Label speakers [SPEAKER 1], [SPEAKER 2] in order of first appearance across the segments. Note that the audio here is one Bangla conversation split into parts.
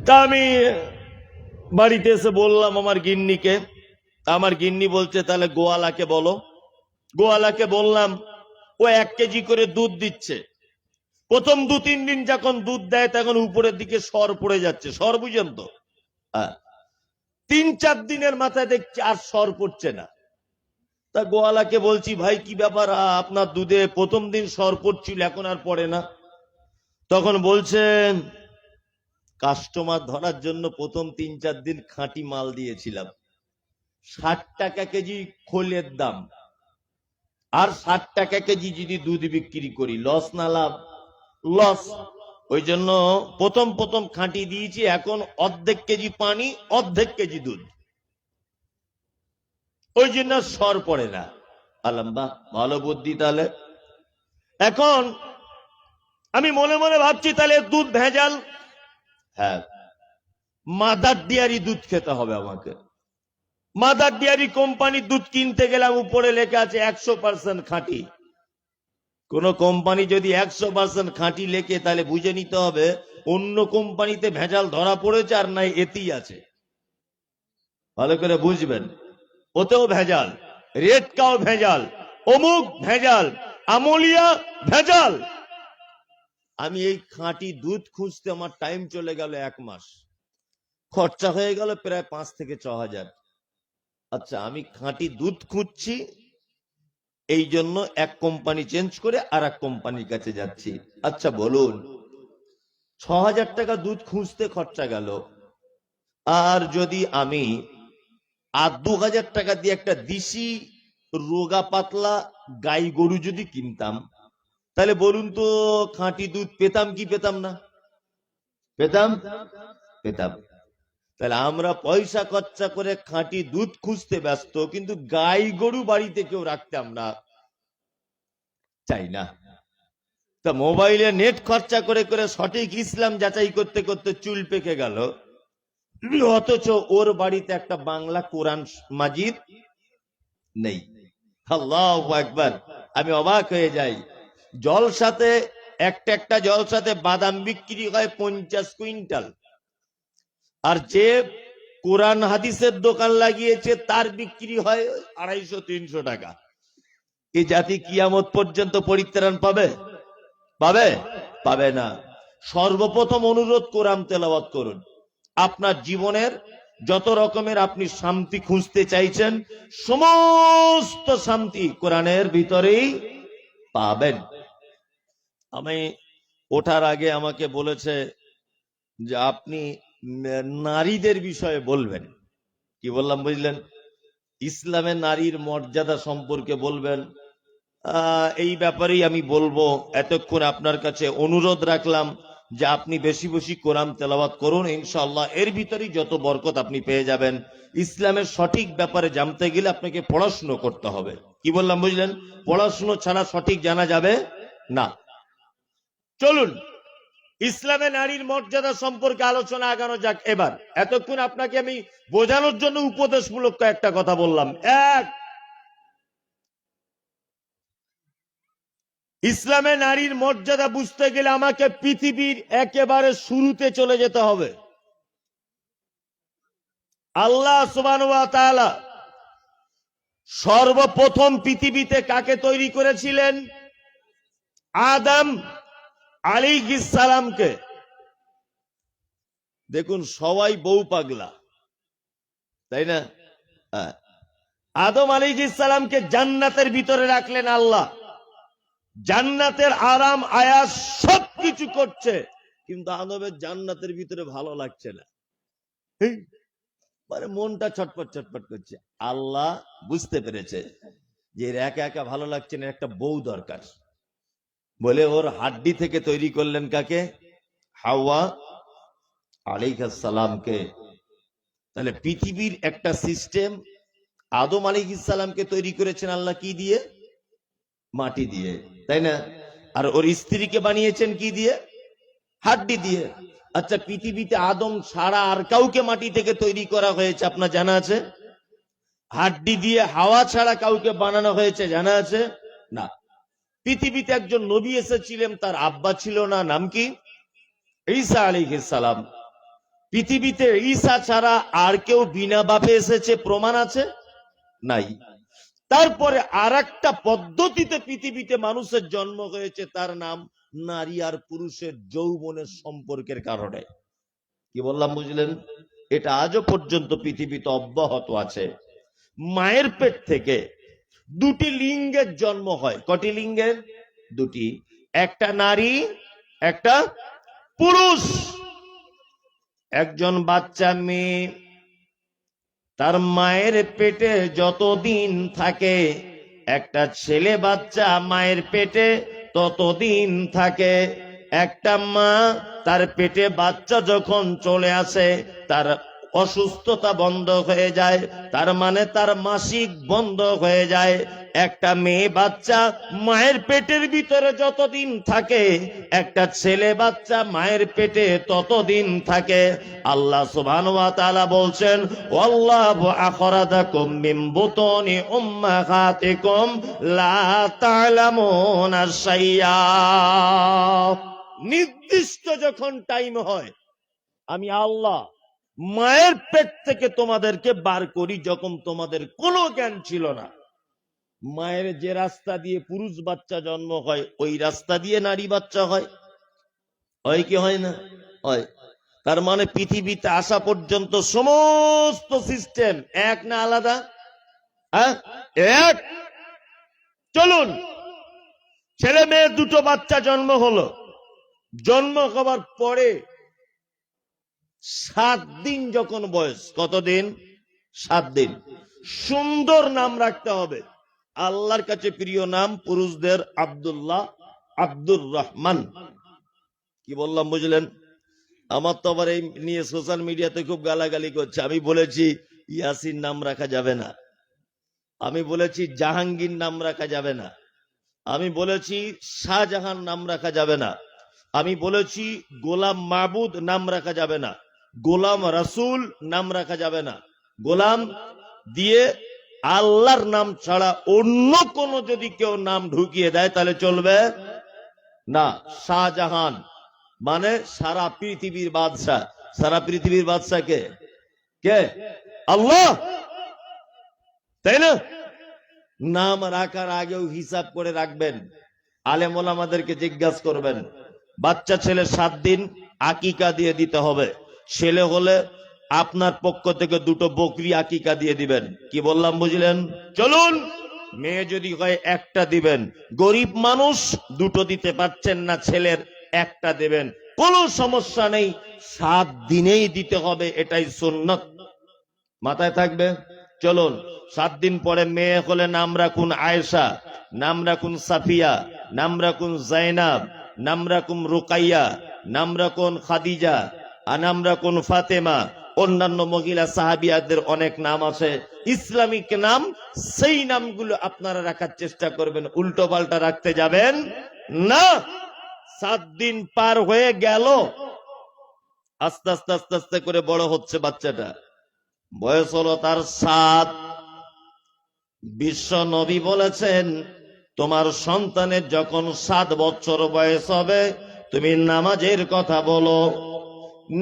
[SPEAKER 1] তা আমি বাড়িতে এসে বললাম আমার গিন্নিকে, আমার গিন্নি বলছে তাহলে গোয়ালাকে বলো। গোয়ালাকে বললাম, ও 1 কেজি করে দুধ দিচ্ছে। প্রথম 2-3 দিন যখন দুধ দেয় তখন উপরের দিকে সর পড়ে যাচ্ছে, সর বুঝেন তো? 3-4 দিনের মাথায় দেখছি আর সর পড়ছে না। তা গোয়ালাকে বলছি, ভাই কি ব্যাপার, আপনার দুধে প্রথম দিন সর পড়ছিল এখন আর পড়ে না? তখন বলছেন, কাস্টমার ধরার জন্য প্রথম 3-4 দিন খাঁটি মাল দিয়েছিলাম। 60 টাকা কেজি খোলের দাম, আর 60 টাকা কেজি যদি দুধ বিক্রি করি, লস না লাভ? লস। ওই জন্য প্রথম খাঁটি দিয়েছি, এখন অর্ধেক কেজি পানি অর্ধেক কেজি দুধ, ওই জন্য সর পড়ে না। আলহামদুলিল্লাহ, ভালো বুদ্ধি। তাহলে এখন আমি মনে মনে ভাবছি তাহলে দুধ ভেজাল। হ্যাঁ, মাদার ডেয়ারি দুধ খেতে হবে আমাকে। মাদার ডেয়ারি কোম্পানির দুধ কিনতে গেলাম, উপরে লেখা আছে 100% খাঁটি। কোন কোম্পানি যদি 100% খাঁটি লেখে তাহলে বুঝে নিতে হবে অন্য কোম্পানিতে ভেজাল ধরা পড়েছে, আর নাই এতেই আছে। ভালো করে বুঝবেন, ওতেও ভেজাল, রেড কাও ভেজাল, অমুক ভেজাল, আমলিয়া ভেজাল। আমি এই খাঁটি দুধ খুঁজতে আমার টাইম চলে গেল 1 মাস, খরচা হয়ে গেল প্রায় 5 থেকে 6 হাজার। আচ্ছা, আমি খাঁটি দুধ খুঁজছি, এই জন্য এক কোম্পানি চেঞ্জ করে আর এক কোম্পানির কাছে যাচ্ছি। আচ্ছা বলুন, 6,000 টাকা দুধ খুঁজতে খরচা গেল, আর যদি আমি 2,000 টাকা দিয়ে একটা দেশি রোগা পাতলা গাই গরু যদি কিনতাম, তাহলে বলুন তো খাঁটি দুধ পেতাম কি পেতাম না? পেতাম, পেতাম। তাহলে আমরা পয়সা খরচা করে খাঁটি দুধ খুঁজতে ব্যস্ত, কিন্তু গাই গরু বাড়িতে কেউ রাখতে আমরা চাই না। তা মোবাইলে নেট খরচা করে করে সঠিক ইসলাম যাচাই করতে করতে চুল পেকে গেল, অথচ ওর বাড়িতে একটা বাংলা কোরআন মাজিদ নেই। আল্লাহু আকবার, আমি অবাক হয়ে যাই। জলসাতে একটা জলসাতে বাদাম বিক্রি হয় 50 কুইন্টাল, আর যে কোরআন হাদিসের দোকান লাগিয়েছে তার বিক্রি হয় 250-300 টাকা। এই জাতি কিয়ামত পর্যন্ত পরিত্রাণ পাবে? পাবে? পাবে না। সর্বপ্রথম অনুরোধ, কোরআন তেলাওয়াত করুন। আপনার জীবনের যত রকমের আপনি শান্তি খুঁজতে চাইছেন, সমস্ত শান্তি কোরআনের ভিতরেই পাবেন। আমি ওঠার আগে আমাকে বলেছে যে আপনি নারীদের বিষয়ে বলবেন। কি বললাম বুঝলেন? ইসলামে নারীর মর্যাদা সম্পর্কে বলবেন। এই ব্যাপারেই আমি বলবো। এতক্ষণ আপনার কাছে অনুরোধ রাখলাম যে আপনি বেশি বেশি কোরআন তেলাওয়াত করুন, ইনশাআল্লাহ এর ভিতরেই যত বরকত আপনি পেয়ে যাবেন। ইসলামের সঠিক ব্যাপারে জানতে গেলে আপনাকে পড়াশুনো করতে হবে। কি বললাম বুঝলেন? পড়াশুনো ছাড়া সঠিক জানা যাবে না। চলুন ইসলামে নারীর মর্যাদা সম্পর্কে আলোচনা আগানো যাক। এবার এতক্ষণ আপনাকে আমি বোঝানোর জন্য উপদেশমূলক একটা কথা বললাম। এক, ইসলামে নারীর মর্যাদা বুঝতে গেলে আমাকে পৃথিবীর একেবারে শুরুতে চলে যেতে হবে। আল্লাহ সুবহানাহু ওয়া তাআলা সর্বপ্রথম পৃথিবীতে কাকে তৈরি করেছিলেন? আদম আলাইহিস সালামকে। দেখুন সবাই বউ পাগলা, তাই না? আদম আলাইহিস সালামকে জান্নাতের ভিতরে রাখলেন আল্লাহ, জান্নাতের আরাম আয়াস সবকিছু করছে, কিন্তু আদমের জান্নাতের ভিতরে ভালো লাগছে না, মানে মনটা ছটপট ছটপট করছে। আল্লাহ বুঝতে পেরেছে যে এর একা একা ভালো লাগছে না, একটা বউ দরকার, বলে ওর হাড্ডি থেকে তৈরি করলেন কাকে? হাওয়া আলাইহিস সালামকে। তাহলে পৃথিবীর একটা সিস্টেম, আদম আলাইহিস সালামকে তৈরি করেছেন আল্লাহ কি দিয়ে? মাটি দিয়ে, তাই না? আর ওর স্ত্রীকে বানিয়েছেন কি দিয়ে? হাড্ডি দিয়ে। আচ্ছা, পৃথিবীতে আদম ছাড়া আর কাউকে মাটি থেকে তৈরি করা হয়েছে আপনার জানা আছে? হাড্ডি দিয়ে হাওয়া ছাড়া কাউকে বানানো হয়েছে জানা আছে? না। পৃথিবীতে একজন নবী এসেছিলেন, তার আব্বা ছিল না, নাম কি? ঈসা আলাইহিস সালাম, পৃথিবীতে ঈসা ছাড়া আর কেউ বিনা বাপে এসেছে প্রমাণ আছে? নাই। তারপরে আর একটা পদ্ধতিতে পৃথিবীতে মানুষের জন্ম হয়েছে, তার নাম নারী আর পুরুষের যৌবনের সম্পর্কের কারণে। কি বললাম বুঝলেন? এটা আজও পর্যন্ত পৃথিবীতে অব্যাহত আছে। মায়ের পেট থেকে দুটি লিঙ্গের জন্ম হয়। কটি লিঙ্গের? দুটি, একটা নারী, একটা পুরুষ। একজন বাচ্চা মেয়ে তার মায়ের পেটে যতদিন থাকে, একটা ছেলে বাচ্চা মায়ের পেটে ততদিন থাকে। একটা মা তার পেটে বাচ্চা যখন চলে আসে, তার অসুস্থতা বন্ধ হয়ে যায়, তার মানে তার মাসিক বন্ধ হয়ে যায়। একটা মেয়ে বাচ্চা মায়ের পেটের ভিতরে যতদিন থাকে, একটা ছেলে বাচ্চা মায়ের পেটে ততদিন থাকে। আল্লাহ সুবহানাহু ওয়া তাআলা বলছেন, ওয়াল্লাহু আখরাজাকুম মিন বুতুনি উম্মাহাতিকুম লা তা'লামুনা শাইয়্যা। নির্দিষ্ট যখন টাইম হয়, আমি আল্লাহ মায়ের পেট থেকে তোমাদেরকে বার করি যখন তোমাদের কোনো জ্ঞান ছিল না। মায়ের যে রাস্তা দিয়ে পুরুষ বাচ্চা জন্ম হয়, ওই রাস্তা দিয়ে নারী বাচ্চা হয়। হয় কি হয় না? হয়। তার মানে পৃথিবীতে আসা পর্যন্ত সমস্ত সিস্টেম এক না আলাদা? হ্যাঁ, এক। চলুন, ছেলে মেয়ে দুটো বাচ্চা জন্ম হলো। জন্ম হবার পরে 7 দিন যখন বয়স, কতদিন? 7 দিন। সুন্দর নাম রাখতে হবে। আল্লাহর কাছে প্রিয় নাম পুরুষদের আব্দুল্লাহ, আব্দুর রহমান। কি বললাম বুঝলেন? আমার তো আবার এই নিয়ে সোশ্যাল মিডিয়াতে খুব গালাগালি করছে। আমি বলেছি ইয়াসিন নাম রাখা যাবে না, আমি বলেছি জাহাঙ্গীর নাম রাখা যাবে না, আমি বলেছি শাহজাহান নাম রাখা যাবে না, আমি বলেছি গোলাম মাহবুদ নাম রাখা যাবে না, গোলাম রাসূল নাম রাখা যাবে না। গোলাম দিয়ে আল্লাহর নাম ছাড়া অন্য কোন যদি কেউ নাম ঢুকিয়ে দেয় তাহলে চলবে না। শাহজাহান মানে সারা পৃথিবীর বাদশাহ। সারা পৃথিবীর বাদশাহ কে? কে? আল্লাহ, তাই না? নাম রাখার আগেও হিসাব করে রাখবেন। আলেম ওলামাদেরকে জিজ্ঞাসা করবেন। বাচ্চা ছেলে 7 দিন আকিকা দিয়ে দিতে হবে। ছেলে হলে আপনার পক্ষ থেকে 2টো বকরি আকিকা দিয়ে দিবেন। কি বললাম বুঝলেন? চলুন, মেয়ে যদি হয় একটা দিবেন। গরিব মানুষ 2টো দিতে পারছেন না, ছেলের একটা দেবেন, কোনো সমস্যা নেই। 7 দিনেই দিতে হবে, এটাই সুন্নাত। মাথায় থাকবে। চলুন, 7 দিন পরে মেয়ে হলে নাম রাখুন আয়েশা, নাম রাখুন সাফিয়া, নাম রাখুন জাইনাব, নাম রাখুন রুকাইয়া, নাম রাখুন খাদিজা, আর নাম রাখুন ফাতেমা। অন্যান্য মহিলা সাহাবিয়াদের অনেক নাম আছে, ইসলামিক নাম। সেই নামগুলো আপনারা রাখার চেষ্টা করবেন, উল্টো পাল্টা রাখতে যাবেন না। 7 দিন পার হয়ে গেল, আস্তে আস্তে আস্তে আস্তে করে বড় হচ্ছে বাচ্চাটা। বয়স হলো তার 7। বিশ্ব নবী বলেছেন, তোমার সন্তানের যখন 7 বছর বয়স হবে, তুমি নামাজের কথা বলো।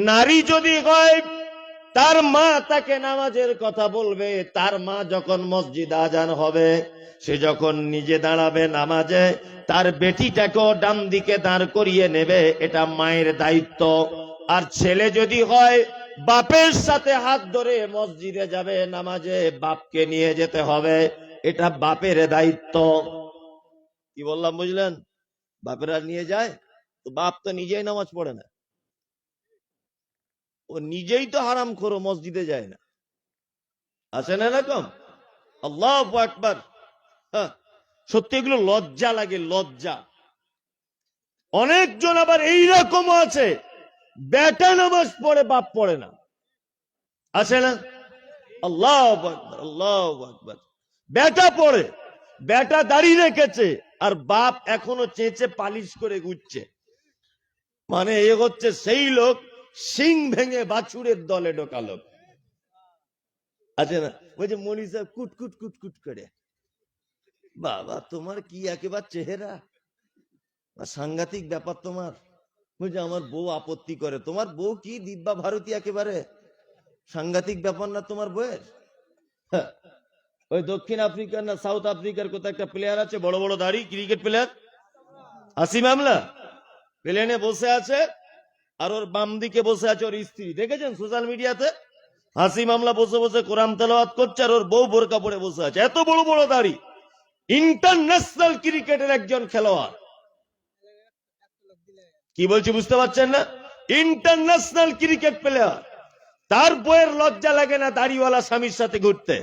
[SPEAKER 1] নারী যদি হয়, তার মা তাকে নামাজের কথা বলবে। তার মা যখন মসজিদ আজান হবে, সে যখন নিজে দাঁড়াবে নামাজে, তার বেটিটাকেও ডান দিকে দাঁড় করিয়ে নেবে। এটা মায়ের দায়িত্ব। আর ছেলে যদি হয়, বাপের সাথে হাত ধরে মসজিদে যাবে নামাজে, বাপকে নিয়ে যেতে হবে। এটা বাপের দায়িত্ব। কি বললাম বুঝলেন? বাপেরা নিয়ে যায় তো বাপ তো নিজেই নামাজ পড়ে না, ও নিজেই তো হারাম খোর, মসজিদে যায় না। আছে না এরকম? আল্লাহু আকবার। সত্যি এগুলো লজ্জা লাগে, লজ্জা। অনেকজন আবার এইরকম আছে, বেটা নামাজ পড়ে বাপ পড়ে না। আছে না? আল্লাহু আকবার, আল্লাহু আকবার। বেটা পড়ে, বেটা দাড়ি রেখেছে, আর বাপ এখনো চেঁচে পালিশ করে ঘুরছে। মানে এ হচ্ছে সেই লোক সিং ভেঙে বাছুরের দলে ঢোকালো। আছে না? ওই যে মনীষা কুট কুট কুট কুট করে। বাবা, তোমার কি একেবারে চেহারা, সাংঘাতিক ব্যাপার তোমার। বলছে আমার বউ আপত্তি করে। তোমার বউ কি দিব্যা ভারতী, একেবারে সাংঘাতিক ব্যাপার না তোমার বউয়ের? হ্যাঁ, ওই দক্ষিণ আফ্রিকার না সাউথ আফ্রিকার কোথাও একটা প্লেয়ার আছে, বড় বড় দাড়ি, ক্রিকেট প্লেয়ার, আসিম আমলা, প্লেনে বসে আছে আর ওর বাম দিকে বসে আছে ওর স্ত্রী। দেখেছেন সোশ্যাল মিডিয়াতে? হাসিম আমলা বসে বসে কোরআন তেলাওয়াত করছে আর ওর বউ বোরকা পরে বসে আছে, এত বড় বড় দাড়ি। ইন্টারন্যাশনাল ক্রিকেটের একজন খেলোয়াড়। কি বলছি বুঝতে পারছেন না? ইন্টারন্যাশনাল ক্রিকেট প্লেয়ার, তার বউয়ের লজ্জা লাগে না দাড়িওয়ালা স্বামীর সাথে ঘুরতে?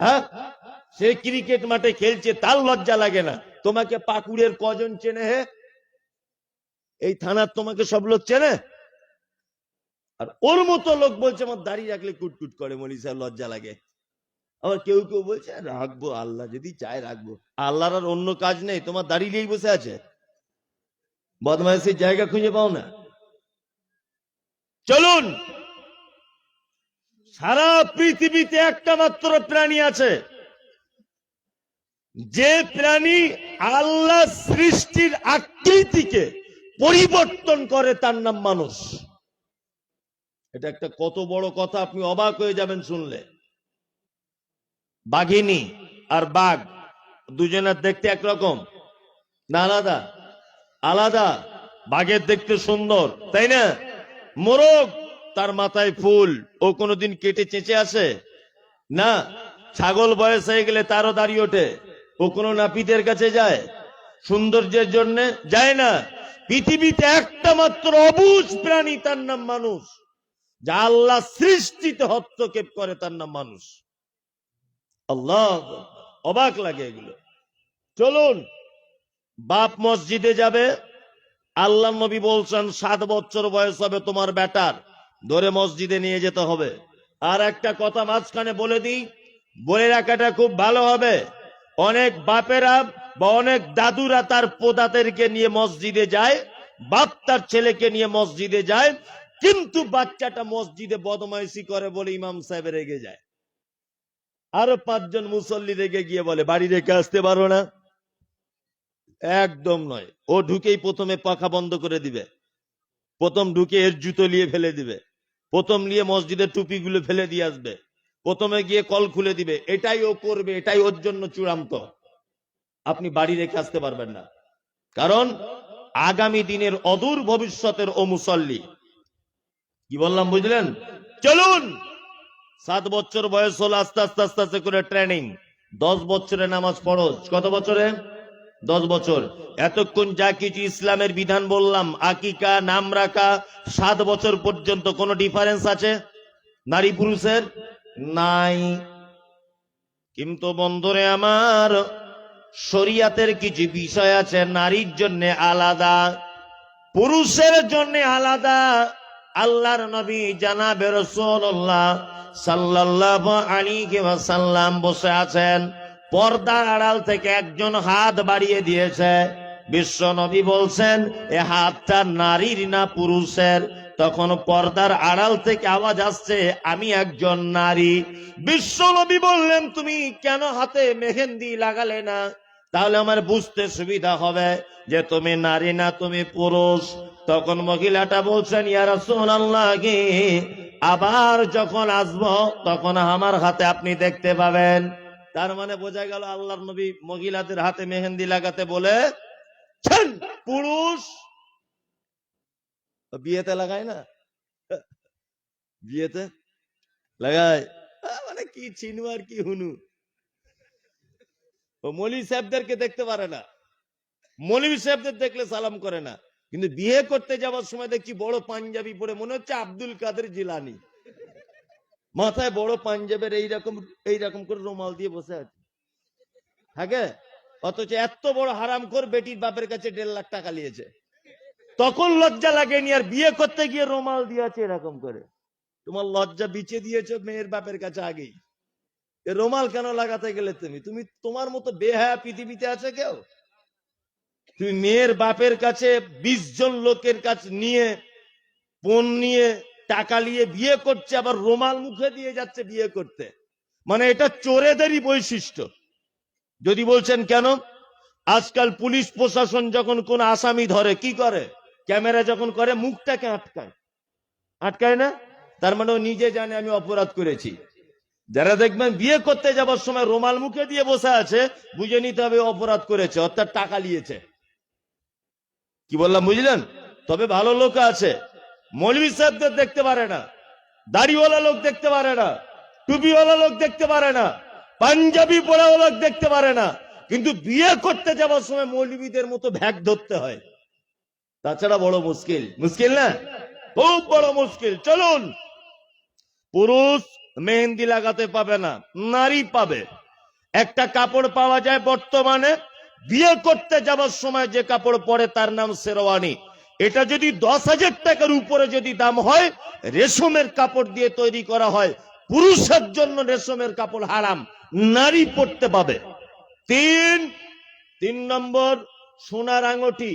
[SPEAKER 1] হ্যাঁ, সে ক্রিকেট মাঠে খেলছে, তার লজ্জা লাগে না? তোমাকে পাকুড়ের কজন চেনে? হে, এই থানার তোমাকে সব লোক চেনে। আর ওর মতো লোক বলছে আমার দাড়ি রাখলে কুটকুট করে, মলি সাহেব লজ্জা লাগে। আবার কেউ কেউ বলছে রাখবো, আল্লাহ যদি চায় রাখবো। আল্লাহর আর অন্য কাজ নেই, তোমার দাড়ি নিয়েই বসে আছে, বদমাইশের জায়গা খুঁজে পাও না। চলুন, সারা পৃথিবীতে একটা মাত্র প্রাণী আছে, যে প্রাণী আল্লাহ সৃষ্টির আকৃতিকে পরিবর্তন করে, তার নাম মানুষ। এটা একটা কত বড় কথা, আপনি অবাক হয়ে যাবেন শুনলে। বাঘিনী আর বাঘ দুজনের দেখতে একরকম না? আলাদা আলাদা। বাঘের দেখতে সুন্দর, তাই না? মোরগ, তার মাথায় ফুল, ও কোনোদিন কেটে চেঁচে আসে না। ছাগল বয়স হয়ে গেলে তারও দাড়ি ওঠে, ও কোনো নাপিতের কাছে যায়? সৌন্দর্যের জন্য যায় না। পৃথিবীতে একটা মাত্র অবুঝ প্রাণী, তার নাম মানুষ, যা আল্লাহ সৃষ্টিতে হস্তক্ষেপ করে, তার নাম মানুষ। আল্লাহ, অবাক লাগে এগুলো। চলুন, বাপ মসজিদে যাবে, আল্লাহ নবী বলছেন 7 বছর বয়স হবে তোমার বেটার, ধরে মসজিদে নিয়ে যেতে হবে। আর একটা কথা মাঝখানে বলে দিই, বলে রাখাটা খুব ভালো হবে। অনেক বাপেরা বা অনেক দাদুরা তার পোদাদেরকে নিয়ে মসজিদে যায়, বাপ তার ছেলেকে নিয়ে মসজিদে যায়, কিন্তু বাচ্চাটা মসজিদে বদমাইশি করে বলে ইমাম সাহেব রেগে যায়। আরো 5 জন মুসল্লি রেগে গিয়ে বলে বাড়ি রেখে আসতে পারো না। একদম নয়, ও ঢুকেই প্রথমে পাখা বন্ধ করে দিবে, প্রথম ঢুকে এর জুতো নিয়ে ফেলে দিবে, প্রথম নিয়ে মসজিদের টুপিগুলো ফেলে দিয়ে আসবে, প্রথমে গিয়ে কল খুলে দিবে। এটাই ও করবে, এটাই ওর জন্য চূড়ান্ত। আপনি বাড়ি রেখে আসতে পারবেন না, কারণ আগামী দিনের অদূর ভবিষ্যতের ও মুসল্লি। কি বললাম বুঝলেন? চলুন, 7 বছর বয়স হলো, আস্তে আস্তে আস্তে আস্তে করে ট্রেনিং। 10 বছরে নামাজ ফরজ। কত বছরে? 10 বছর। এতক্ষণ যা কিছু ইসলামের বিধান বললাম, আকিকা, নাম রাখা, 7 বছর পর্যন্ত কোনো ডিফারেন্স আছে নারী পুরুষের? নাই। কিন্তু বন্ধুরে আমার, শরিয়াতের কিছু বিষয় আছে নারীর জন্য আলাদা, পুরুষের জন্য আলাদা। আল্লাহর নবী জানাবে রাসূলুল্লাহ সাল্লাল্লাহু আলাইহি ওয়াসাল্লাম বসে আছেন, পর্দার আড়াল থেকে একজন হাত বাড়িয়ে দিয়েছে। বিশ্ব নবী বলছেন এ হাতটা নারীর না পুরুষের? তখন পর্দার আড়াল থেকে আওয়াজ আসছে আমি একজন নারী। বিশ্ব নবী বললেন তুমি কেন হাতে মেহেন্দি লাগালে না? তাহলে আমার বুঝতে সুবিধা হবে যে তুমি নারী না তুমি পুরুষ। তখন মহিলাটা বলছেন ইয়া রাসূলুল্লাহ, আবার যখন আসবো তখন আমার হাতে আপনি দেখতে পাবেন। তার মানে বোঝা গেল আল্লাহর নবী মহিলাদের হাতে মেহেন্দি লাগাতে বলেছেন। পুরুষ বিয়েতে লাগায় না? বিয়েতে লাগায়, মানে কি চিনু আর কি হুনু। ও মৌলী সাহেবদেরকে দেখতে পারে না, মৌলভী সাহেবদের দেখলে সালাম করে না, কিন্তু বিয়ে করতে যাওয়ার সময় দেখছি বড় পাঞ্জাবি পরে, মনে হচ্ছে আব্দুল কাদের জিলানি, মাথায় বড় পাঞ্জাবের এইরকম করে রুমাল দিয়ে বসে আছে থাকে। অথচ এত বড় হারামখোর বেটির বাপের কাছে 1.5 লাখ টাকা নিয়েছে, তখন লজ্জা লাগেনি। আর বিয়ে করতে গিয়ে রুমাল দিয়েছে এরকম করে। তোমার লজ্জা বিছে দিয়েছো মেয়ের বাপের কাছে আগেই। রুমাল কেন লাগাতে গেলে? তুমি তোমার মতো বেহায়া পৃথিবীতে আছে কেউ? তুমি মেয়ের বাপের কাছে 20 জন লোকের কাছে নিয়ে পণ নিয়ে টাকা নিয়ে বিয়ে করছে, আবার রুমাল মুখে দিয়ে যাচ্ছে বিয়ে করতে। মানে এটা চোরেদেরই বৈশিষ্ট্য। যদি বলছেন কেন, আজকাল পুলিশ প্রশাসন যখন কোন আসামি ধরে কি করে? ক্যামেরা যখন করে মুখটাকে আটকায়, আটকায় না? তার মানে ও নিজে জানে আমি অপরাধ করেছি। যারা দেখবেন বিয়ে করতে যাবার সময় রুমাল মুখে দিয়ে বসে আছে, বুঝে নিতে হবে অপরাধ করেছে, অর্থাৎ টাকা নিয়েছে। কি বললাম বুঝলেন? তবে ভালো লোক আছে, মৌলভী সাহেবদের দেখতে পারে না, দাড়িওয়ালা লোক দেখতে পারে না, টুপিওয়ালা লোক দেখতে পারে না, পাঞ্জাবি পড়াওয়ালা লোক দেখতে পারে না, কিন্তু বিয়ে করতে যাওয়ার সময় মৌলভীদের মতো ভ্যাগ ধরতে হয়। তাছাড়া বড় মুশকিল, মুশকিল না, খুব বড় মুশকিল। চলুন, পুরুষ মেহেন্দি লাগাতে পাবে না, নারী পাবে। একটা কাপড় পাওয়া যায় বর্তমানে, বিয়ে করতে যাবার সময় যে কাপড় পরে তার নাম শেরওয়ানি। এটা যদি 10,000 টাকার উপরে যদি দাম হয়, রেশমের কাপড় দিয়ে তৈরি করা হয়, পুরুষের জন্য রেশমের কাপড় হারাম, নারী পরতে পাবে। তিন নম্বর, সোনার আঙুঠি,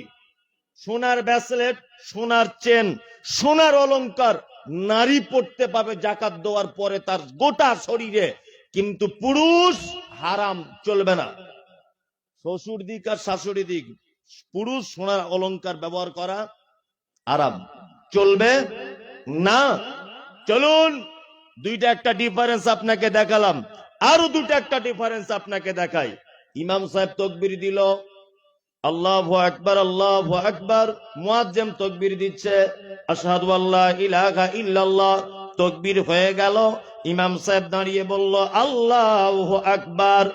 [SPEAKER 1] সোনার ব্রেসলেট, সোনার চেন, সোনার অলংকার নারী পড়তে পাবে জাকাত দেওয়ার পরে তার গোটা শরীরে, কিন্তু পুরুষ হারাম, চলবে না। শ্বশুর দিক আর শাশুড়ি দিক, পুরুষ সোনার অলংকার ব্যবহার করা হারাম, চলবে না। চলুন, দুইটা একটা ডিফারেন্স আপনাকে দেখালাম, আরো দুটো একটা ডিফারেন্স আপনাকে দেখাই। ইমাম সাহেব তকবীর দিল, আল্লাহু আকবার, আল্লাহু আকবার, মুয়াজ্জিন তকবীর দিচ্ছে, আশহাদু আল্লা ইলাহা ইল্লাল্লাহ, তকবীর হয়ে গেল। ইমাম সাহেব দাঁড়িয়ে বলল আল্লাহু আকবার।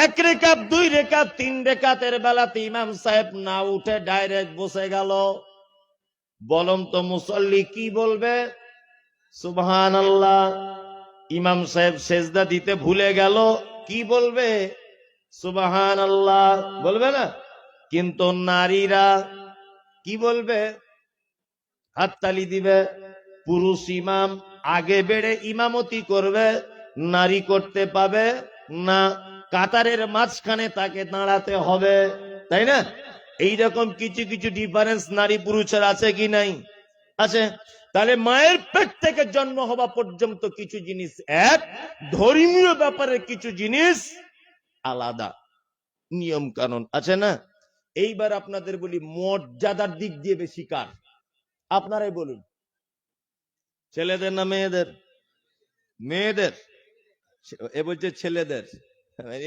[SPEAKER 1] 1 রেকাত, 2 রেকাত, 3 রেকাতের বেলাতে ইমাম সাহেব না উঠে ডাইরেক্ট বসে গেল। বলুন তো মুসল্লি কি বলবে? সুবহানাল্লাহ। ইমাম সাহেব সেজদা দিতে ভুলে গেল, কি বলবে? সুবহানাল্লাহ বলবে না? কিন্তু নারীরা কি বলবে? হাততালি দিবে। পুরুষ ইমাম আগে বেড়ে ইমামতি করবে, নারী করতে পাবে না, কাতারের মাঝখানে তাকে দাঁড়াতে হবে, তাই না? এইরকম কিছু কিছু ডিফারেন্স নারী পুরুষের আছে কি নাই? আছে। তাহলে মায়ের পেট থেকে জন্ম হওয়া পর্যন্ত কিছু জিনিস এক, ধর্মীয় ব্যাপারে কিছু জিনিস আলাদা, নিয়ম কানুন আছে না? এইবার আপনাদের বলি, মর্যাদার দিক দিয়ে বেশি কার? আপনারাই বলুন, ছেলেদের না মেয়েদের? মেয়েদের। এ বলছে ছেলেদের,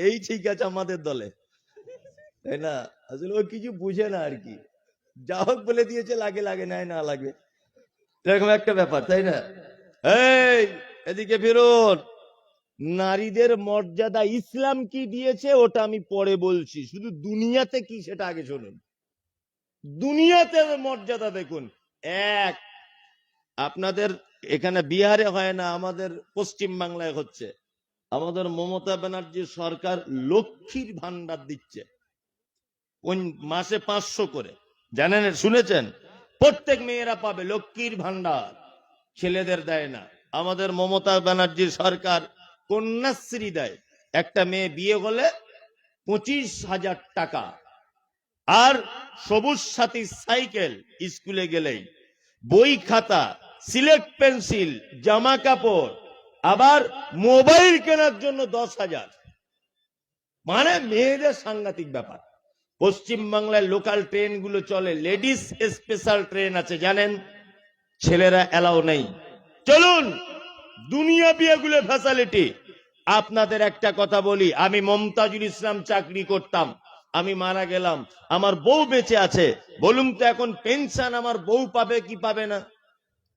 [SPEAKER 1] এই ঠিক আছে আমাদের দলে, তাই না? আসলে ও কিছু বুঝে না আর কি, যা হোক বলে দিয়েছে, লাগে লাগে নাই না লাগে, এরকম একটা ব্যাপার, তাই না? এই এদিকে ফিরুন। নারীদের মর্যাদা ইসলাম কি দিয়েছে ওটা আমি পরে বলছি, শুধু দুনিয়াতে কি সেটা আগে শুনুন। দুনিয়াতে মর্যাদা দেখুন। এক, আপনাদের এখানে বিহারে হয় না, আমাদের পশ্চিম বাংলায় হচ্ছে। আমাদের মমতা ব্যানার্জি সরকার লক্ষ্মীর ভান্ডার দিচ্ছে, কোন মাসে 500 করে, জানেন? শুনেছেন? প্রত্যেক মেয়েরা পাবে লক্ষ্মীর ভান্ডার, ছেলেদের দেয় না। আমাদের মমতা ব্যানার্জির সরকার কন্যাশ্রী দেয়, একটা মেয়ে বিয়ে হলে 25,000 টাকা, আর সবুজ সাথী সাইকেল স্কুলে গেলেই, বই খাতা, সিলেট পেন্সিল, জামা কাপড়, আবার মোবাইল কেনার জন্য 10,000। মানে মেয়েদের সাংঘাতিক ব্যাপার। পশ্চিম বাংলায় লোকাল ট্রেন গুলো চলে, লেডিস স্পেশাল ট্রেন আছে, জানেন? ছেলেরা এলাও নেই। চলুন, দুনিয়া বিয়েগুলো ফ্যাসিলিটি। আপনাদের একটা কথা বলি, আমি মমতাজুল ইসলাম চাকরি করতাম, আমি মারা গেলাম, আমার বউ বেঁচে আছে, বলুন তো এখন পেনশন আমার বউ পাবে কি পাবে না?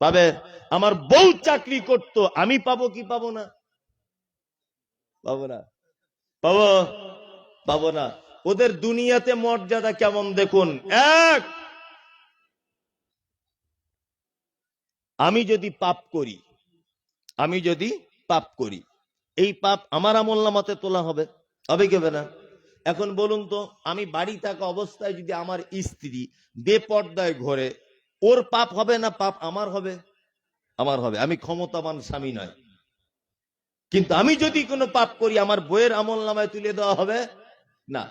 [SPEAKER 1] পাবে। আমার বউ চাকরি করতো, আমি পাবো কি পাবো না? পাবো না। পাবো? পাবো না। ওদের দুনিয়াতে মর্যাদা কেমন দেখুন। এক, আমি যদি পাপ করি, আমি যদি পাপ করি, এই পাপ আমার আমলনামাতে তোলা হবে, হবে কি হবে না? এখন বলুন তো, আমি বাড়ি থাকা অবস্থায় যদি আমার স্ত্রী বেপর্দায় ঘোরে, ওর পাপ হবে না পাপ আমার হবে? আমার হবে। আমি ক্ষমতাবান স্বামী নয়, কিন্তু আমি যদি কোনো পাপ করি আমার বইয়ের আমলনামায় তুলে দেওয়া হবে না।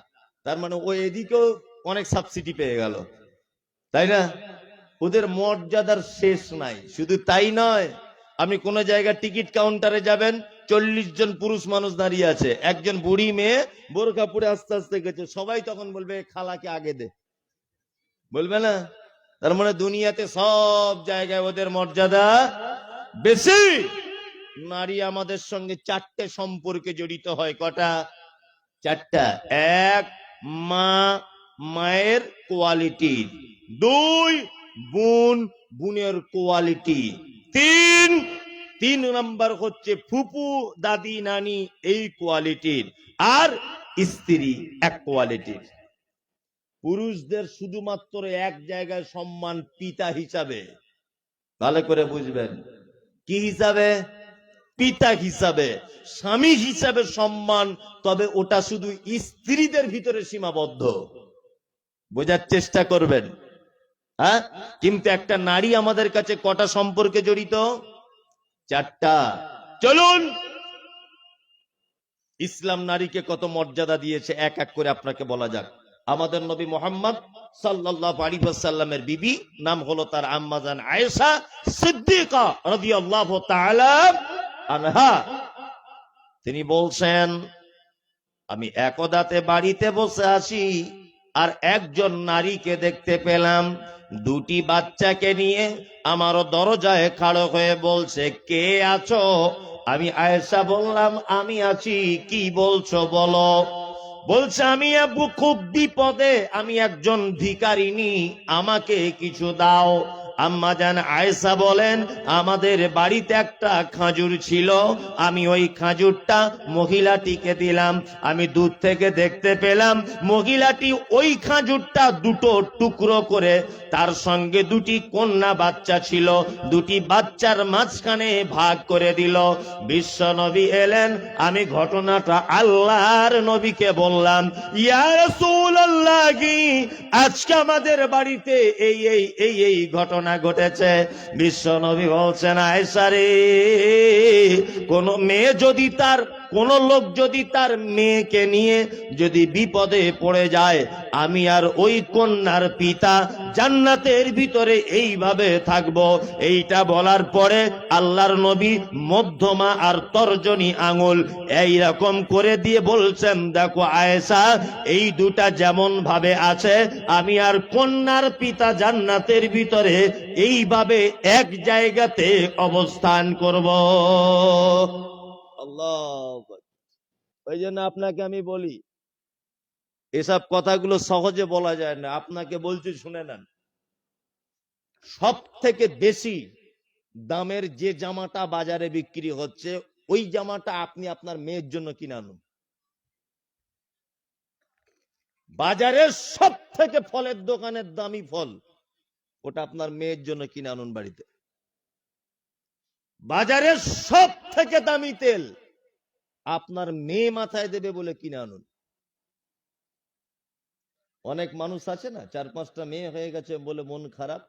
[SPEAKER 1] তার মানে ও এদিকেও অনেক সাবসিডি পেয়ে গেল, তাই না? ওদের মর্যাদার শেষ নাই। শুধু তাই নয়, আপনি কোন জায়গায় টিকিট কাউন্টারে যাবেন, 40 জন পুরুষ মানুষ দাঁড়িয়ে আছে, একজন বুড়ি মেয়ে বোরকা পরে আস্তে আস্তে গেছে, সবাই তখন বলবে খালাকে আগে দে, বলবে না? তার মানে দুনিয়াতে সব জায়গায় ওদের মর্যাদা বেশি। নারী আমাদের সঙ্গে চারটে সম্পর্কে জড়িত হয়। কটা? চারটা। এক, মা, মায়ের কোয়ালিটি। দুই, বোন, বোনের কোয়ালিটি। তিন নাম্বার হচ্ছে ফুপু, দাদি, নানি, এই কোয়ালিটির। আর স্ত্রী এক কোয়ালিটির। পুরুষদের শুধুমাত্র এক জায়গায় সম্মান, পিতা হিসাবে। ভালো করে বুঝবেন, কি হিসাবে? পিতা হিসাবে, স্বামী হিসাবে সম্মান, তবে ওটা শুধু স্ত্রীদের ভিতরে সীমাবদ্ধ। বোঝার চেষ্টা করবেন। হ্যাঁ, কিন্তু একটা নারী আমাদের কাছে কটা সম্পর্কে জড়িত? চারটা। চলুন ইসলাম নারীকে কত মর্যাদা দিয়েছে এক এক করে আপনাকে বলা যাক। আমাদের নবী মুহাম্মদ সাল্লাল্লাহু আলাইহি ওয়াসাল্লামের বিবি, নাম হলো তার আম্মাজান আয়েশা সিদ্দিকা রাদিয়াল্লাহু তাআলা আনহা। তিনি বলছেন, আমি একদাতে বাড়িতে বসে আছি আর একজন নারীকে দেখতে পেলাম দুটি বাচ্চাকে নিয়ে আমার দরজায় খাড়ো হয়ে বলছে, কে আছো? আমি আয়েশা বললাম, আমি আছি। কি বলছো বলো। বলছে, আমি আব্বু খুব বিপদে, আমি একজন ভিখারিনী, আমাকে কিছু দাও। আম্মা জান আয়েশা বলেন, আমাদের বাড়িতে একটা খাজুর ছিল, আমি ওই খাজুরটা মহিলাটিকে দিলাম। আমি দূর থেকে দেখতে পেলাম মহিলাটি ওই খাজুরটা দুটো টুকরো করে, তার সঙ্গে দুটি কন্যা বাচ্চা ছিল, দুটি বাচ্চার মাঝখানে ভাগ করে দিল। বিশ্ব নবী এলেন, আমি ঘটনাটা আল্লাহর নবীকে বললাম, ইয়া রাসূলুল্লাহ, আজকে আমাদের বাড়িতে এই ঘটনা ঘটেছে। বিশ্ব নবী বলছেন, আয়েশা রে, কোন মেয়ে যদি কোন লোক যদি তার মেয়েকে নিয়ে যদি বিপদে পড়ে যায়, আমি আর ওই কন্যার পিতা জান্নাতের ভিতরে এইভাবে থাকবো। এইটা বলার পরে আল্লাহর নবী মধ্যমা আর তর্জনী আঙুল এইরকম করে দিয়ে বলছেন, দেখো আয়েশা, এই দুটা যেমন ভাবে আছে, আমি আর কন্যার পিতা জান্নাতের ভিতরে এইভাবে এক জায়গাতে অবস্থান করব। আল্লাহ। ওই জন্য আপনাকে আমি বলি, এসব কথাগুলো সহজে বলা যায় না। আপনাকে বলছি, শুনে নেন। সব থেকে বেশি দামের যে জামাটা বাজারে বিক্রি হচ্ছে, ওই জামাটা আপনি আপনার মেয়ের জন্য কিনে আনুন। বাজারের সব থেকে ফলের দোকানের দামি ফল, ওটা আপনার মেয়ের জন্য কিনে আনুন বাড়িতে। বাজারের সব থেকে দামি তেল আপনার মেয়ে মাথায় দেবে বলে কিনে আনুন। অনেক মানুষ আছে না, 4-5টা মেয়ে হয়ে গেছে বলে মন খারাপ।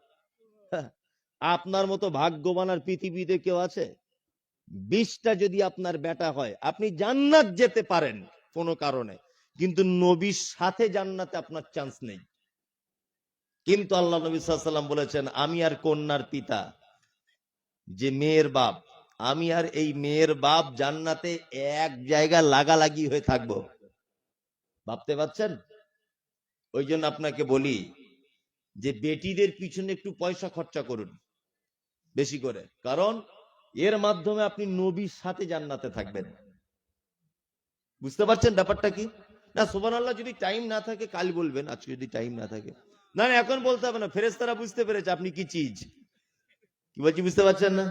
[SPEAKER 1] আপনার মতো ভাগ্যবান আর পৃথিবীতে কেউ আছে? 20টা যদি আপনার বেটা হয়, আপনি জান্নাত যেতে পারেন কোনো কারণে, কিন্তু নবীর সাথে জান্নাতে আপনার চান্স নেই। কিন্তু আল্লাহ নবী সাল্লাল্লাহু আলাইহি ওয়াসাল্লাম বলেছেন, আমি আর কন্যার পিতা, যে মেয়ের বাপ, আমি আর এই মেয়ের বাপ জান্নাতে এক জায়গা লাগালাগি হয়ে থাকবো। ভাবতে পারছেন? ওই জন্য আপনাকে বলি যে বেটিদের পিছনে একটু পয়সা খরচা করুন বেশি করে, কারণ এর মাধ্যমে আপনি নবীর সাথে জান্নাতে থাকবেন। বুঝতে পারছেন ব্যাপারটা কি না? সুবহানাল্লাহ। যদি টাইম না থাকে কাল বলবেন, আজকে যদি টাইম না থাকে, না এখন বলতে হবে না। ফেরেশতারা বুঝতে পেরেছে আপনি কি চিজ। কি বলছি বুঝতে পারছেন না?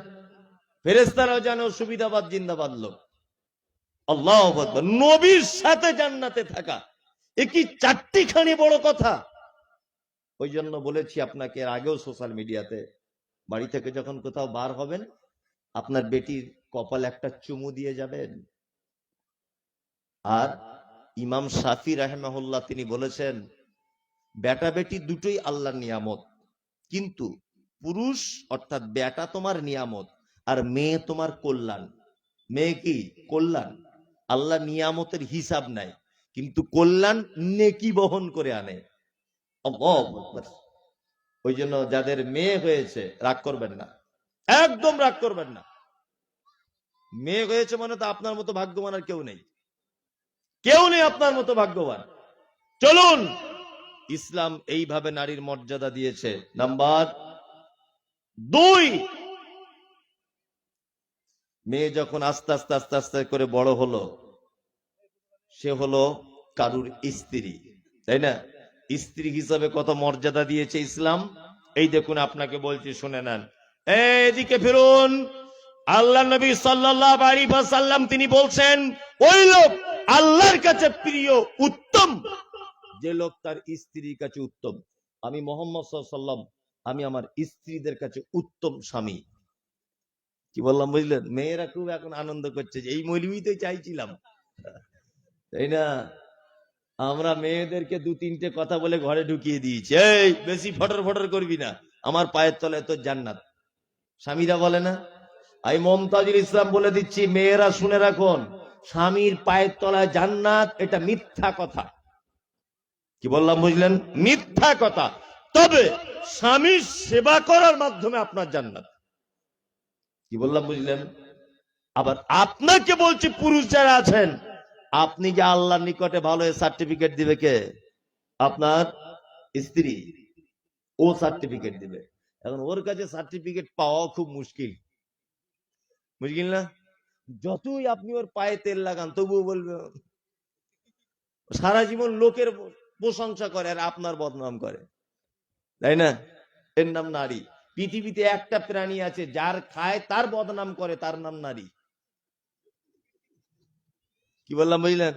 [SPEAKER 1] ফেরেশতারাও জানো সুবিধাবাদ জিন্দাবাদ লোক। আল্লাহু আকবার। নবীর সাথে জান্নাতে থাকা, এ কি চারটিখানি বড় কথা। ওই জন্য বলেছি আপনাকে এর আগেও সোশ্যাল মিডিয়াতে, বাড়ি থেকে যখন কোথাও বার হবেন, আপনার বেটির কপালে একটা চুমু দিয়ে যাবেন। আর ইমাম শাফি রাহিমাহুল্লাহ তিনি বলেছেন, বেটা বেটি দুটোই আল্লাহর নিয়ামত, কিন্তু পুরুষ অর্থাৎ বেটা তোমার নিয়ামত আর মেয়ে তোমার কল্যাণ। মেয়ে কি কল্যাণ। আল্লাহ নিয়ামতের হিসাব নাই, কিন্তু কল্যাণ নেকি বহন করে আনে। ওই জন্য যাদের মেয়ে হয়েছে রাগ করবেন না, একদম রাগ করবেন না। মেয়ে হয়েছে মানে তো আপনার মতো ভাগ্যবান আর কেউ নেই, কেউ নেই আপনার মতো ভাগ্যবান। চলুন ইসলাম এইভাবে নারীর মর্যাদা দিয়েছে। নাম্বার 2, মেয়ে যখন আস্তে আস্তে আস্তে আস্তে করে বড় হলো, সে হলো কারুর স্ত্রী, তাই না? স্ত্রী হিসাবে কত মর্যাদা দিয়েছে ইসলাম। এই দেখুন, আপনাকে বলছি, শুনে নেন। এদিকে ফিরুন। আল্লাহ নবী সাল্লাল্লাহু আলাইহি ওয়াসাল্লাম তিনি বলছেন, ওই লোক আল্লাহর কাছে প্রিয় উত্তম যে লোক তার স্ত্রীর কাছে উত্তম। আমি মুহাম্মদ সাল্লাল্লাহু আলাইহি ওয়াসাল্লাম, আমি আমার স্ত্রীদের কাছে উত্তম স্বামী। কি বললাম বুঝলেন? মেয়েরা খুব এখন আনন্দ করছে যে এই মৌলবী তো চাইছিলাম, তাই না? আমরা মেয়েদেরকে 2-3টে কথা বলে ঘরে ঢুকিয়ে দিয়েছি, এই বেশি ফটর ফটর করবি না, আমার পায়ের তলায় তোর জান্নাত। স্বামীরা বলে না? আমি মমতাজুল ইসলাম বলে দিচ্ছি, মেয়েরা শুনে রাখুন, স্বামীর পায়ের তলায় জান্নাত এটা মিথ্যা কথা। কি বললাম বুঝলেন? মিথ্যা কথা। তবে স্বামীর সেবা করার মাধ্যমে আপনার জান্নাত। কি বললাম বুঝলেন? আবার আপনাকে বলছি, পুরুষ যারা আছেন, আপনি যে আল্লাহর নিকটে ভালো সার্টিফিকেট দিবে কে? আপনার স্ত্রী। ও সার্টিফিকেট দিবে। এখন ওর কাছে সার্টিফিকেট পাওয়া খুব মুশকিল, বুঝলেন না? যতই আপনি ওর পায়ে তেল লাগান তবুও বলবে, সারা জীবন লোকের প্রশংসা করে আর আপনার বদনাম করে, তাই না? এর নাম নারী। পৃথিবীতে একটা প্রাণী আছে যার খায় তার বদনাম করে, তার নাম নারী। কি বললাম বুঝলেন?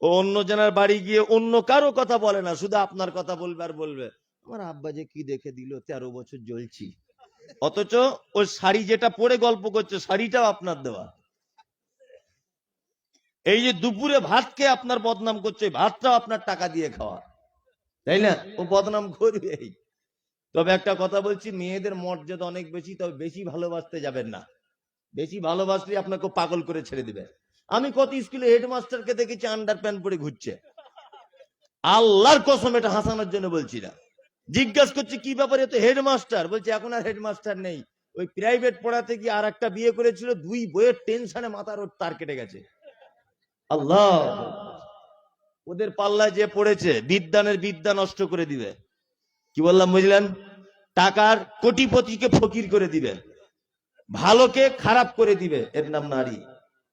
[SPEAKER 1] ও অন্য জনের বাড়ি গিয়ে অন্য কারো কথা বলে না, শুধু আপনার কথা বলবে আর বলবে, আমার আব্বা যে কি দেখে দিল, 13 বছর জ্বলছি। অথচ ওই শাড়ি যেটা পরে গল্প করছে, শাড়িটাও আপনার দেওয়া। এই যে দুপুরে ভাত খেয়ে আপনার বদনাম করছে, ভাতটাও আপনার টাকা দিয়ে খাওয়া, তাই না? ও বদনাম করবে। তবে একটা কথা বলছি, মেয়েদের মর্যাদা অনেক বেশি, তবে বেশি ভালোবাসতে যাবেন না। বেশি ভালোবাসলে আপনাকে পাগল করে ছেড়ে দিবে। আমি কত স্কুলে হেডমাস্টারকে দেখেছি আন্ডার প্যান্ট পরে ঘুরছে। আল্লাহর কসম, এটা হাসানোর জন্য বলছি না। জিজ্ঞাসা করছি কি ব্যাপারে, তো হেডমাস্টার। বলছে এখন আর হেডমাস্টার নেই, ওই প্রাইভেট পড়াতে গিয়ে আর একটা বিয়ে করেছিল, 2 বইয়ের টেনশনে মাথার ওর তার কেটে গেছে। আল্লাহ, ওদের পাল্লায় যে পড়েছে, বিদ্যানের বিদ্যা নষ্ট করে দিবে। কি বললাম বুঝলেন? টাকার কোটিপতিকে ফকির করে দিবে, ভালোকে খারাপ করে দিবে। এর নাম নারী।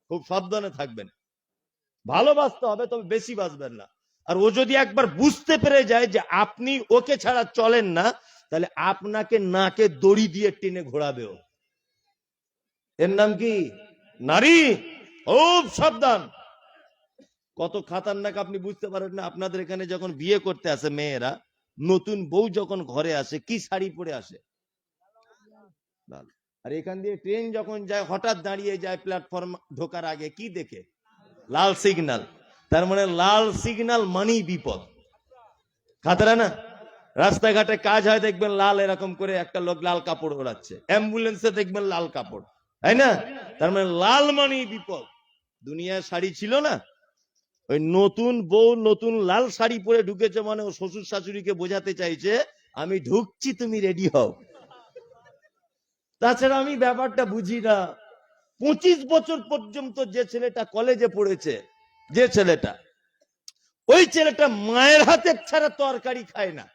[SPEAKER 1] খুব সাবধানে থাকবেন। ভালোবাসতে হবে, তবে বেশি বাসবেন না। আর ও যদি একবার বুঝতে পেরে যায় যে আপনি ওকে ছাড়া চলেন না, তাহলে আপনাকে নাকে দড়ি দিয়ে টেনে ঘোরাবেও। এর নাম কি? নারী। খুব সাবধান। কত খাতারনাক আপনি বুঝতে পারেন না। আপনাদের এখানে যখন বিয়ে করতে আসে মেয়েরা, নতুন বউ যখন ঘরে আসে, কি শাড়ি পরে আসে? আর এখান দিয়ে ট্রেন যখন যায়, হঠাৎ দাঁড়িয়ে যায় প্ল্যাটফর্ম ঢোকার আগে, কি দেখে? লাল সিগন্যাল। তার মানে লাল সিগন্যাল মানেই বিপদ। খাতরা না? রাস্তাঘাটে কাজ হয়, দেখবেন লাল এরকম করে একটা লোক লাল কাপড় ওড়াচ্ছে, অ্যাম্বুলেন্সে দেখবেন লাল কাপড়, তাই না? তার মানে লাল মানেই বিপদ। দুনিয়ায় শাড়ি ছিল না, ওই নতুন বউ নতুন লাল শাড়ি পরে ঢুকেছে মানে ও শ্বশুর শাশুড়িকে বোঝাতে চাইছে আমি ঢুকছি, তুমি রেডি হও। তাছাড়া আমি ব্যাপারটা বুঝি না। 25 বছর পর্যন্ত যে ছেলেটা কলেজে পড়েছে, যে ছেলেটা, ওই ছেলেটা মায়ের হাতের ছাড়া তরকারি খায় না।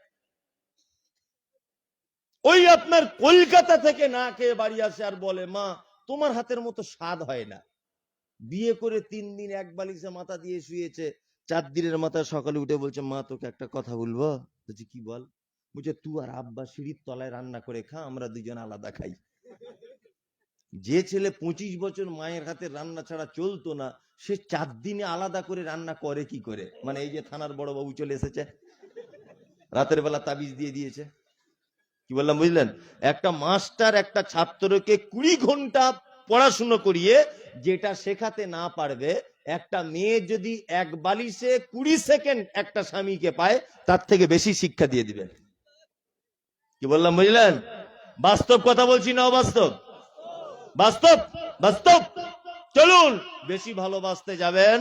[SPEAKER 1] ওই আপনার কলকাতা থেকে না খেয়ে বাড়ি আসে আর বলে, মা তোমার হাতের মতো স্বাদ হয় না। বিয়ে করে 3 দিন এক বালিশে মাথা দিয়ে শুয়েছে, 4 দিনের মাথায় সকালে উঠে বলছে, মা তোকে একটা কথা বলবো। বলছি কি বল? বলছে তুই আর আব্বা সিঁড়ির তলায় রান্না করে খা, আমরা দুজন আলাদা খাই। যে ছেলে 25 বছর মায়ের হাতে রান্না ছাড়া চলতো না, সে 4 দিনে আলাদা করে রান্না করে কি করে? মানে এই যে থানার বড় বাবু চলে এসেছে, রাতের বেলা তাবিজ দিয়ে দিয়েছে। কি বললাম বুঝলেন? একটা মাস্টার একটা ছাত্রকে 20 ঘন্টা পড়াশুনো করিয়ে যেটা শেখাতে না পারবে, একটা মেয়ে যদি এক বালিশে 20 সেকেন্ড একটা স্বামীকে পায়, তার থেকে বেশি শিক্ষা দিয়ে দিবে। কি বললাম বুঝলেন? বাস্তব কথা বলছি না অবাস্তব? বাস্তব, বাস্তব। চলুন, বেশি ভালোবাসতে যাবেন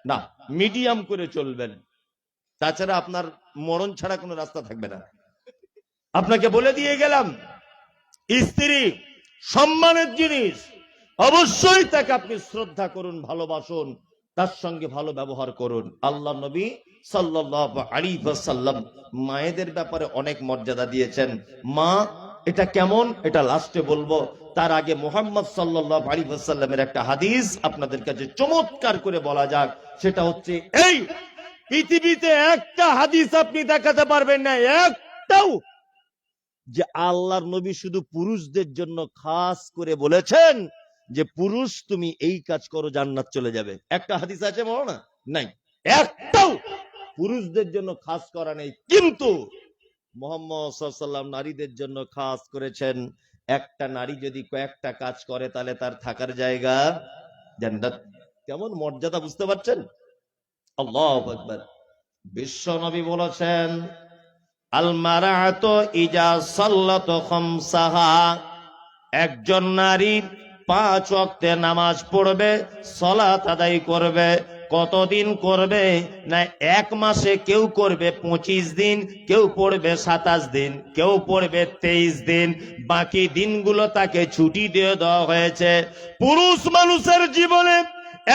[SPEAKER 1] না, মিডিয়াম করে চলবেন। তাছাড়া আপনার মরণ ছাড়া কোনো রাস্তা থাকবে না। আপনাকে বলে দিয়ে গেলাম, স্ত্রী সম্মানের জিনিস, অবশ্যই তাকে আপনি শ্রদ্ধা করুন, ভালোবাসুন। তার সঙ্গে ভালো ব্যবহার করুন। আল্লাহ নবী সাল্লাল্লাহু আলাইহি ওয়াসাল্লাম মায়েদের ব্যাপারে অনেক মর্যাদা দিয়েছেন। মা এটা কেমন, এটা লাস্টে বলবো। তার আগে মুহাম্মদ সাল্লাল্লাহু আলাইহি ওয়াসাল্লামের একটা হাদিস আপনাদের কাছে চমৎকার করে বলা যাক। সেটা হচ্ছে এই, পৃথিবীতে একটা হাদিস আপনি দেখাতে পারবেন না, একটাও, যে আল্লাহর নবী শুধু পুরুষদের জন্য খাস করে বলেছেন যে পুরুষ তুমি এই কাজ করো জান্নাত চলে যাবে। একটা হাদিস আছে বলো না? নাই, একটাও পুরুষদের জন্য খাস করা নেই। কিন্তু মুহাম্মদ সাল্লাল্লাহু আলাইহি ওয়াসাল্লাম নারীদের জন্য খাস করেছেন। একটা নারী যদি কয়েকটা কাজ করে তাহলে তার থাকার জায়গা জান্নাত। কেমন মর্যাদা, বুঝতে পারছেন? আল্লাহু আকবার। বিশ্ব নবী বলেছেন আল মারাতু ইজা সাল্লাত খামসাহা, একজন নারী 5 ওয়াক্তে নামাজ পড়বে, সালাত আদায় করবে। কতদিন করবে? না 1 মাসে কেউ করবে 25 দিন, কেউ পড়বে 27 দিন, কেউ পড়বে 23 দিন, বাকি দিনগুলো তাকে ছুটি দিয়ে দেওয়া হয়েছে। পুরুষ মানুষের জীবনে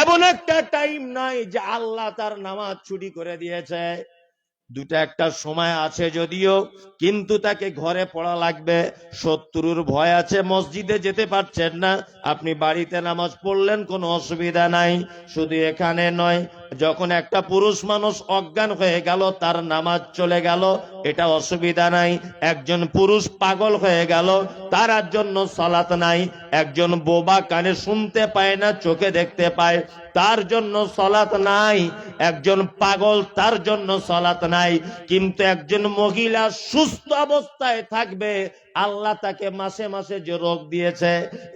[SPEAKER 1] এমন একটা টাইম নাই যে আল্লাহ তার নামাজ ছুটি করে দিয়েছে। দুটা একটা সময় আছে যদিও, কিন্তু তাকে ঘরে পড়া লাগবে। শত্রুর ভয় আছে, মসজিদে যেতে পারছেন না, আপনি বাড়িতে নামাজ পড়লেন, কোনো অসুবিধা নাই। শুধু এখানে নয়, যখন একটা পুরুষ মানুষ অজ্ঞান হয়ে গেল, তার নামাজ চলে গেল, এটা অসুবিধা নাই। একজন পুরুষ পাগল হয়ে গেল, তার জন্য সালাত নাই। একজন বোবা, কানে শুনতে পায় না, চোখে দেখতে পায়, তার জন্য সালাত নাই। একজন পাগল, তার জন্য সালাত নাই। কিন্তু একজন মহিলা সুস্থ অবস্থায় থাকবে, আল্লাহ তাকে মাসে মাসে যে রোগ দিয়েছে,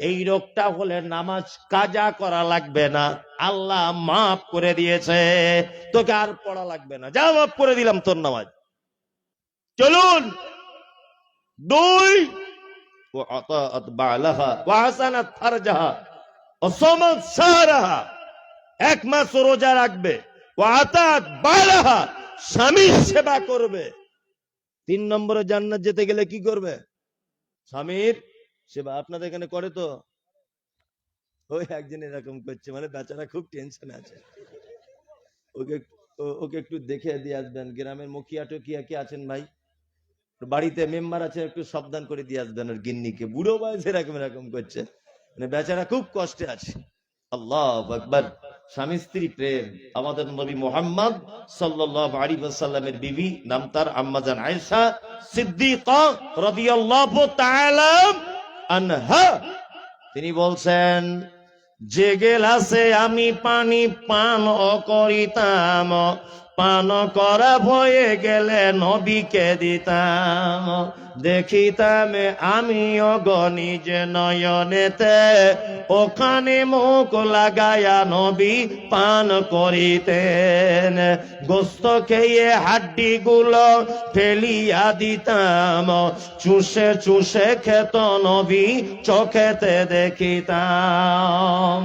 [SPEAKER 1] এই রোগটা হলে নামাজ কাজা করা লাগবে না, আল্লাহ মাফ করে দিয়েছে, তোকে আর পড়া লাগবে না, যা মাফ করে দিলাম তোর নামাজ। চলুন। 2, ওয়াতাআত বালাহা ওয়া হাসানাত ফারজাহা ওয়া সামাত সারাহা, 1 মাস রোজা রাখবে, ওয়াতাআত বালাহা, স্বামীর সেবা করবে। 3 নম্বরে জান্নাত যেতে গেলে কি করবে? স্বামীর সেবা। আপনাদের এখানে করে তো? ওই একজন এরকম করছে, মানে বেচারা খুব টেনশন আছে। ওকে ওকে একটু দেখে দিয়ে আসবেন। গ্রামের মুখিয়া টুকিয়া কি আছেন ভাই, বাড়িতে মেম্বার আছে, একটু সাবধান করে দিয়ে আসবেন ওর গিন্নিকে। বুড়ো বয়সে এরকম এরকম করছে, মানে বেচারা খুব কষ্টে আছে। আল্লাহু আকবার। স্বামী স্ত্রী প্রেম। আমাদের নবী মুহাম্মদ সাল্লাল্লাহু আলাইহি ওয়াসাল্লামের বিবি, নাম তার আম্মাজান আয়েশা সিদ্দিকা রাদিয়াল্লাহু তাআলা আনহা, তিনি বলছেন যে গেলাসে আমি পানি পান করিতাম, পান করা হয়ে গেলে নবীকে দিতাম, দেখিতাম আমিও গনিজ নয়নেতে, ওখানে মুখ লাগায়া নবী পান করিতেন। গোস্ত খেয়ে হাড্ডি গুলো ফেলিয়া দিতাম, চুষে চুষে খেত নবী চোখেতে দেখিতাম।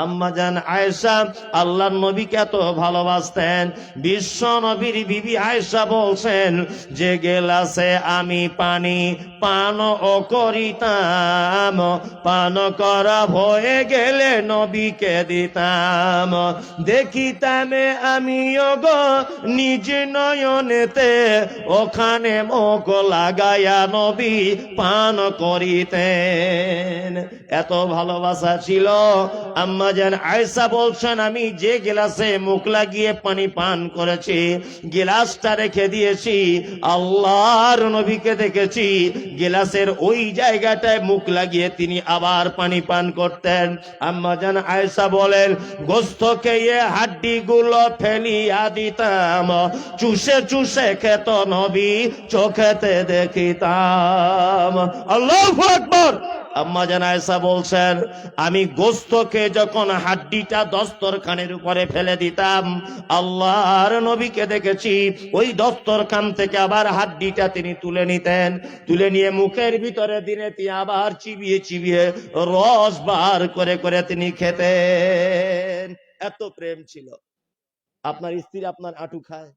[SPEAKER 1] আম্মাজান আয়েশা আল্লাহর নবীকে এত ভালোবাসতেন। বিশ্ব নবীর বিবি আয়েশা বলছেন যে গেলাসে আমি পানি পান করিতাম, পান করা হয়ে গেলে নবীকে দিতাম, দেখিতাম আমিও গো নিজ নয়নেতে, ওখানে মুখ লাগায়া নবী পান করিতেন। এত ভালোবাসা ছিল। আম্মাজান আয়েশা বলছেন আমি যে গিলাসে মুখ লাগিয়ে পানি পান করেছি, গিলাসটা রেখে দিয়েছি, আল্লাহর নবীকে দেখেছি গিলাসের ওই জায়গাটায় মুখ লাগিয়ে তিনি আবার পানি পান করতেন। আম্মাজান আয়েশা বলেন গোস্ত খেয়ে হাড্ডি গুলো ফেলিয়া দিতাম, চুষে চুষে খেত নবী চোখেতে দেখিতাম। আল্লাহু আকবার। আম্মাজান আয়েশা বলছেন আমি গোস্তকে যখন হাড্ডিটা দস্তরখানের উপরে ফেলে দিতাম, আল্লাহর নবীকে দেখেছি ওই দস্তরখান থেকে আবার হাড্ডিটা তিনি তুলে নিতেন, তুলে নিয়ে মুখের ভিতরে দিনে তিনি আবার চিবিয়ে চিবিয়ে রস বার করে করে তিনি খেতেন। এত প্রেম ছিল। আপনার স্ত্রী আপনার আঁটু খায়,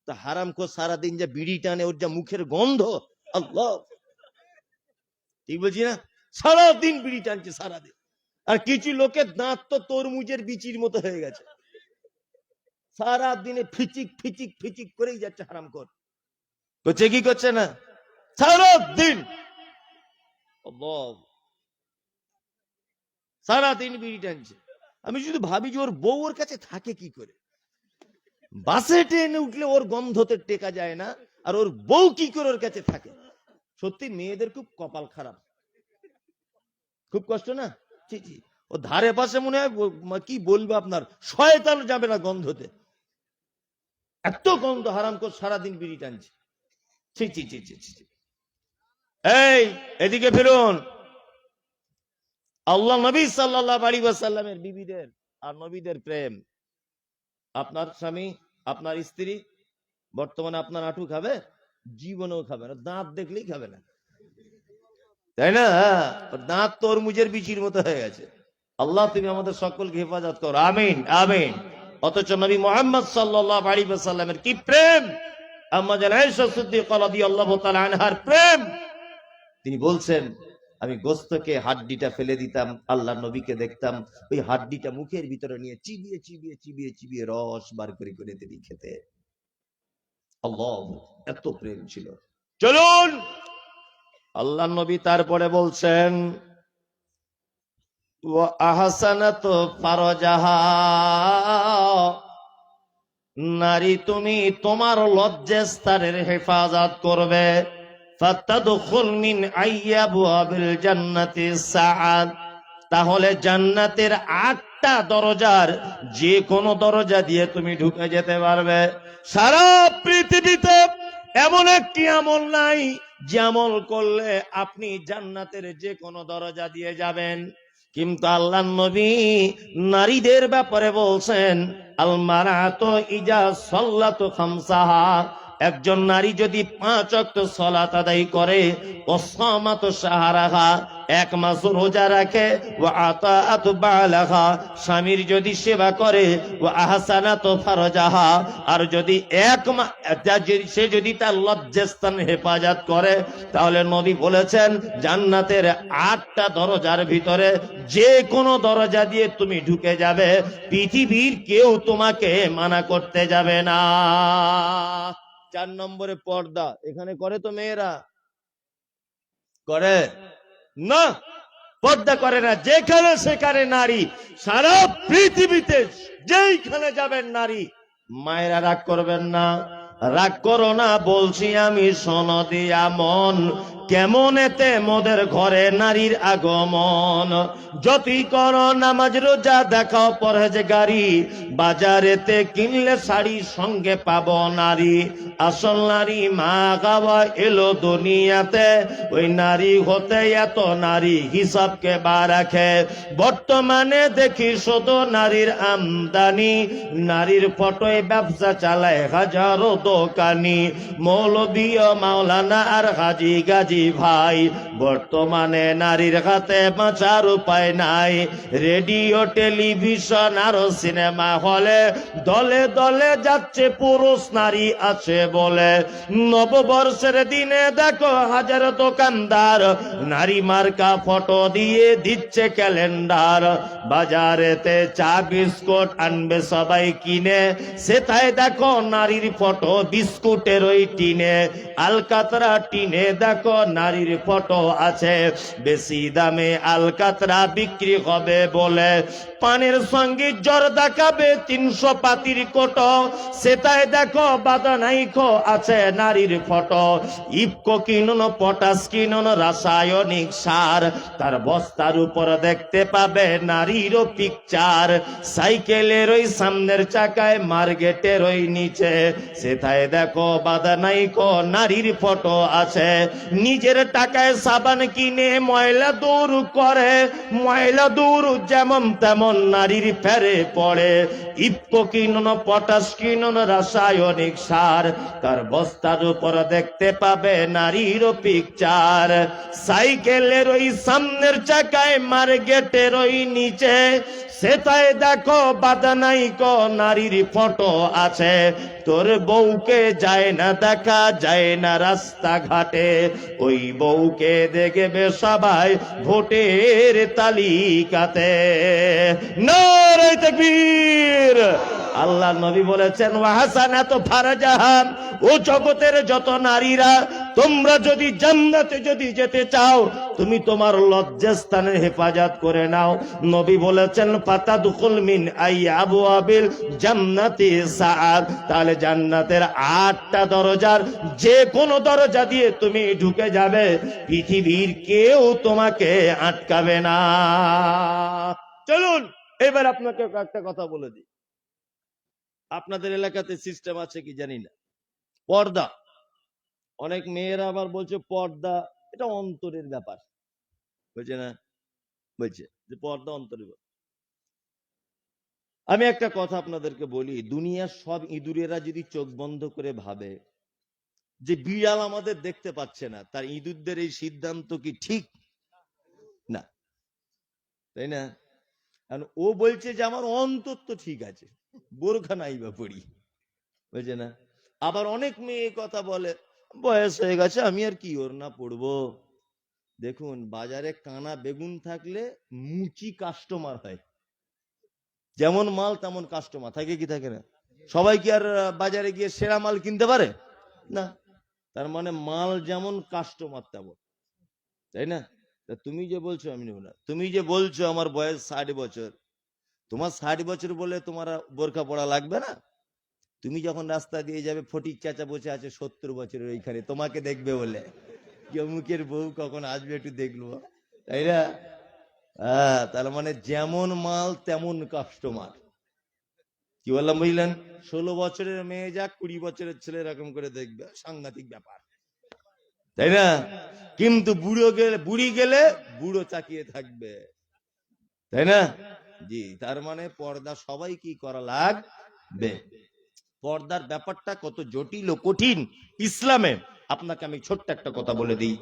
[SPEAKER 1] তা হারামখোর সারাদিন যে বিড়ি টানে, ওর যা মুখের গন্ধ, আল্লাহ, ঠিক বলছি না? সারাদিন বিড়ি টানছে সারাদিন। আর কিছু লোকের দাঁত তো তরমুজের বিচির মতো হয়ে গেছে, সারা দিনে ফিচিক ফিচিক ফিচিক করেই যাচ্ছে হারামখোর। করছে কি করছে না? সারা দিন সারা দিন বিড়ি টানছে। আমি শুধু ভাবি যে ওর বউ ওর কাছে থাকে কি করে। বাসে ট্রেনে উঠলে ওর গন্ধতে টেকা যায় না, আর ওর বউ কি করে ওর কাছে থাকে। সত্যি মেয়েদের খুব কপাল খারাপ, খুব কষ্ট না। ও ধারে পাশে মনে হয় কি বলবো আপনার, শয়তান যাবে না গন্ধতে, এত গন্ধ। হারামখোর সারাদিন বিড়ি টানছে। ছি ছি ছি ছি ছি। এই এদিকে ফিরুন। আল্লাহ নবী সাল্লাল্লাহু আলাইহি ওয়াসাল্লামের বিবিদের আর নবীদের প্রেম। আপনার স্বামী, আপনার স্ত্রী বর্তমানে আপনার আঁটু খাবে? জীবনেও খাবে না, দাঁত দেখলেই খাবে না, তাই না? দাঁত তরমুজের বিচির মতো হয়ে গেছে। আল্লাহ তুমি আমাদের সকলকে হেফাজত করো, আমিন আমিন। অথচ নবী মুহাম্মদ সাল্লাল্লাহু আলাইহি ওয়াসাল্লামের কি প্রেম! আম্মা জান আয়েশা সিদ্দিকা রাদিয়াল্লাহু তাআলা আনহার প্রেম। তিনি বলছেন, আমি গোস্তকে হাড্ডিটা ফেলে দিতাম, আল্লাহ নবীকে দেখতাম ওই হাড্ডিটা মুখের ভিতরে নিয়ে চিবিয়ে চিবিয়ে চিবিয়ে চিবিয়ে রস বার করে করে তিনি খেতে। আল্লাহ, এত প্রেম ছিল। চলুন আল্লাহ নবী তারপরে বলছেন, ওয়া আহসানাতু ফারজাহা, নারী তুমি তোমার লজ্জাস্থানের হেফাজত করবে। ফাতাদখুল মিন আইয়াবুয়াবিল জান্নাতি সাআদ, তাহলে জান্নাতের 8টা দরজার যে কোনো দরজা দিয়ে তুমি ঢুকে যেতে পারবে। সারা পৃথিবীতে এমন একটি আমল নাই যে আমল করলে আপনি জান্নাতের যে কোনো দরজা দিয়ে যাবেন। কিন্তু আল্লাহর নবী নারীদের ব্যাপারে বলছেন, আল মারাতু ইজা সাল্লাতু খামসাহা, একজন নারী যদি 5 ওয়াক্ত সালাত আদায় করে, ওয়াসামাত শাহরাহা, 1 মাস রোজা রাখে, ওয়া আতাআত বালাহা, স্বামীর যদি সেবা করে, ওয়া আহসানাত ফারজাহা, আর যদি সে যদি তার লজ্জাস্থান হেফাজত করে, তাহলে নবী বলেছেন জান্নাতের 8টা দরজার ভিতরে যে কোনো দরজা দিয়ে তুমি ঢুকে যাবে, পৃথিবীর কেউ তোমাকে মানা করতে যাবে না। 4 নম্বরে পর্দা। এখানে করে তো মেয়েরা? করে না, পর্দা করে না। যেখানে সেখানে নারী, সারা পৃথিবীতে যেইখানে যাবেন নারী। মায়েরা রাগ করবেন না, রাগ করো না বলছি আমি, শোনো দিয়া মন, কেমন এতে মোদের ঘরে নারীর আগমন। যতই করো নামাজ রোজা দেখাও পরহেজগারি, বাজারেতে কিনলে শাড়ি সঙ্গে পাবো নারী। আসল নারী মা গাওয়া এলো দুনিয়াতে, ওই নারী হতে এত নারী হিসাবকে বা রাখে। বর্তমানে দেখি শুধু নারীর আমদানি, নারীর ফটোয় ব্যবসা চালায় হাজারো দোকানি। মৌলবী ও মাওলানা আর হাজি গাজী ভাই, বর্তমানে নারীর হাতে বাঁচার উপায় নাই। রেডিও টেলিভিশন আর সিনেমা হলে দলে দলে যাচ্ছে পুরুষ নারী আছে বলে। নববর্ষের দিনে দেখো হাজার দোকানদার নারী মার্কা ফটো দিয়ে দিচ্ছে ক্যালেন্ডার। বাজারেতে চা বিস্কুট আনবে সবাই কিনে, সেটাই দেখো নারীর ফটো বিস্কুটের ওই টিনে। আলকাতরা টিনে দেখো নারীর ফটো আছে, বেশি দামে আলকাতরা বিক্রি হবে বলে। পানের সঙ্গে জর্দা খাবে 300 পাতির কোটো, সেটাই দেখো বাদানাইকো আছে নারীর ফটো। ইফকো কিনুন, পটাশ কিনুন, রাসায়নিক সার, তার বস্তার উপর দেখতে পাবে নারীরও পিকচার। সাইকেলের ওই সামনের চাকায়, মার্কেটের ওই নিচে, সেটাই দেখো বাদানাইকো নারীর ফটো আছে। নিজের টাকায় সাবান কিনে ময়লা দূর করে, ময়লা দূর যেমন তেমন নারীর ফেরে পড়ে। ইফকো কিনুন, পটাশ কিনুন, রাসায়নিক সার, তার বস্তার উপর দেখতে পাবে নারীর পিকচার। সাইকেলের ওই সামনের চাকায়, মার্কেটের ওই নিচে, সেটাই দেখো বাদানাইকো নারীর ফটো আছে। তোর বউকে যায় না দেখা যায় না রাস্তাঘাটে, ওই বউকে দেখবে সবাই ভোটের তালিকাতে। নারে তাকবীর, আল্লাহ নবী বলেছেন ওয়াহাসানাতু ফারজাহা, ও জগতের যত নারীরা, তোমরা যদি জান্নাতে যদি যেতে চাও, তুমি তোমার লজ্জাস্থানের হেফাজত করে নাও। নবী বলেছেন ফাতাদখুল মিন আই আবওয়াবিল জান্নাতি সাআত, তাহলে জান্নাতের 8টা দরজার যে কোনো দরজা দিয়ে তুমি ঢুকে যাবে, পৃথিবীর কেউ তোমাকে আটকাবে না। চলুন এবার আপনাকে একটা কথা বলে দিই। আপনাদের এলাকাতে সিস্টেম আছে কি জানি না, পর্দা। অনেক মেয়েরা আবার বলছে পর্দা এটা অন্তরের ব্যাপার, বুঝছে না, বলছে যে পর্দা অন্তরের ব্যাপার। আমি একটা কথা আপনাদেরকে বলি, দুনিয়ার সব ইঁদুরেরা যদি চোখ বন্ধ করে ভাবে যে বিড়াল আমাদের দেখতে পাচ্ছে না, তার ইঁদুরদের এই সিদ্ধান্ত কি ঠিক? না, তাই না? কারণ ও বলছে যে আমার অন্তর তো ঠিক আছে, বোরখা নাই বা পড়ি, বুঝছে না। আবার অনেক মেয়ে কথা বলে বয়স হয়ে গেছে আমি আর কি ওর না পড়বো। দেখুন বাজারে কানা বেগুন থাকলে মুচি কাস্টমার হয়, যেমন মাল তেমন কাস্টমার থাকে কি থাকে না? সবাই কি আর বাজারে গিয়ে সেরা মাল কিনতে পারে না? তার মানে মাল যেমন কাস্টমার তেমন, তাই না? তুমি যে বলছো আমি নেব না, তুমি যে বলছো আমার বয়স 60 বছর, তোমার 60 বছর বলে তোমার বোরখা পড়া লাগবে না? তুমি যখন রাস্তা দিয়ে যাবে ফটিক চাচা বসে আছে 70 বছরের ওইখানে, তোমাকে দেখবে বলে অমুকের বউ কখন আসবে একটু দেখলো, তাই না? হ্যাঁ, তার মানে যেমন মাল তেমন কাস্টমার। কি বললাম বুঝলেন? 16 বছরের মেয়ে যাক 20 বছরের ছেলে এরকম করে দেখবে, সাংঘাতিক ব্যাপার, তাই না? কিন্তু বুড়ি গেলে বুড়ো চাকিয়ে থাকবে, তাই না? জি, তার মানে পর্দা সবাই কি করা লাগবে। পর্দার ব্যাপারটা কত জটিল ও কঠিন ইসলামে। আপনাকে আমি ছোট্ট একটা কথা বলে দিই।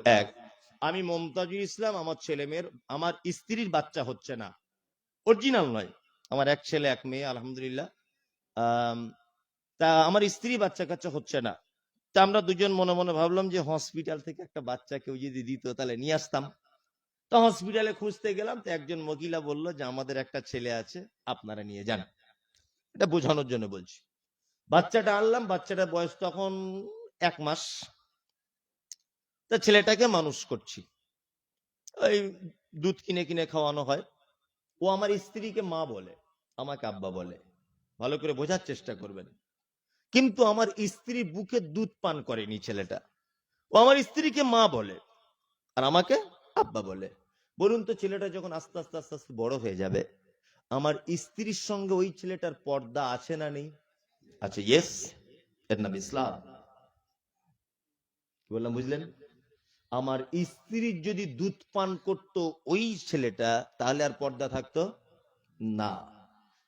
[SPEAKER 1] আমি মমতাজুল ইসলাম, আমার ছেলে মেয়ের, আমার স্ত্রীর বাচ্চা হচ্ছে না, অরিজিনাল নয়, আমার এক ছেলে এক মেয়ে আলহামদুলিল্লাহ। তা আমার স্ত্রী বাচ্চা কাচ্চা হচ্ছে না, তা আমরা দুজন মনে মনে ভাবলাম যে হসপিটাল থেকে একটা বাচ্চা কেউ যদি দিত তাহলে নিয়ে আসতাম। তো হসপিটালে খুঁজতে গেলাম, তো একজন মহিলা বলল যে আমাদের একটা ছেলে আছে, আপনারা নিয়ে যান। এটা বোঝানোর জন্য বলছি। বাচ্চাটা আনলাম, বাচ্চাটার বয়স তখন 1 মাস। তা ছেলেটাকে মানুষ করছি, ওই দুধ কিনে কিনে খাওয়ানো হয়। ও আমার স্ত্রীকে মা বলে, আমাকে আব্বা বলে, ভালো করে বোঝার চেষ্টা করবেন। কিন্তু আমার স্ত্রী বুকে দুধ পান করেনি ছেলেটা, ও আমার স্ত্রীকে মা বলে আর আমাকে আব্বা বলে। বলুন তো ছেলেটা যখন আস্তে আস্তে আস্তে আস্তে বড় হয়ে যাবে, আমার স্ত্রীর সঙ্গে ওই ছেলেটার পর্দা আছে না নেই? আচ্ছা, ইয়েস, এর নাম ইসলাম। কি বললাম বুঝলেন? আমার স্ত্রীর যদি দুধ পান করতো ওই ছেলেটা, তাহলে আর পর্দা থাকতো না।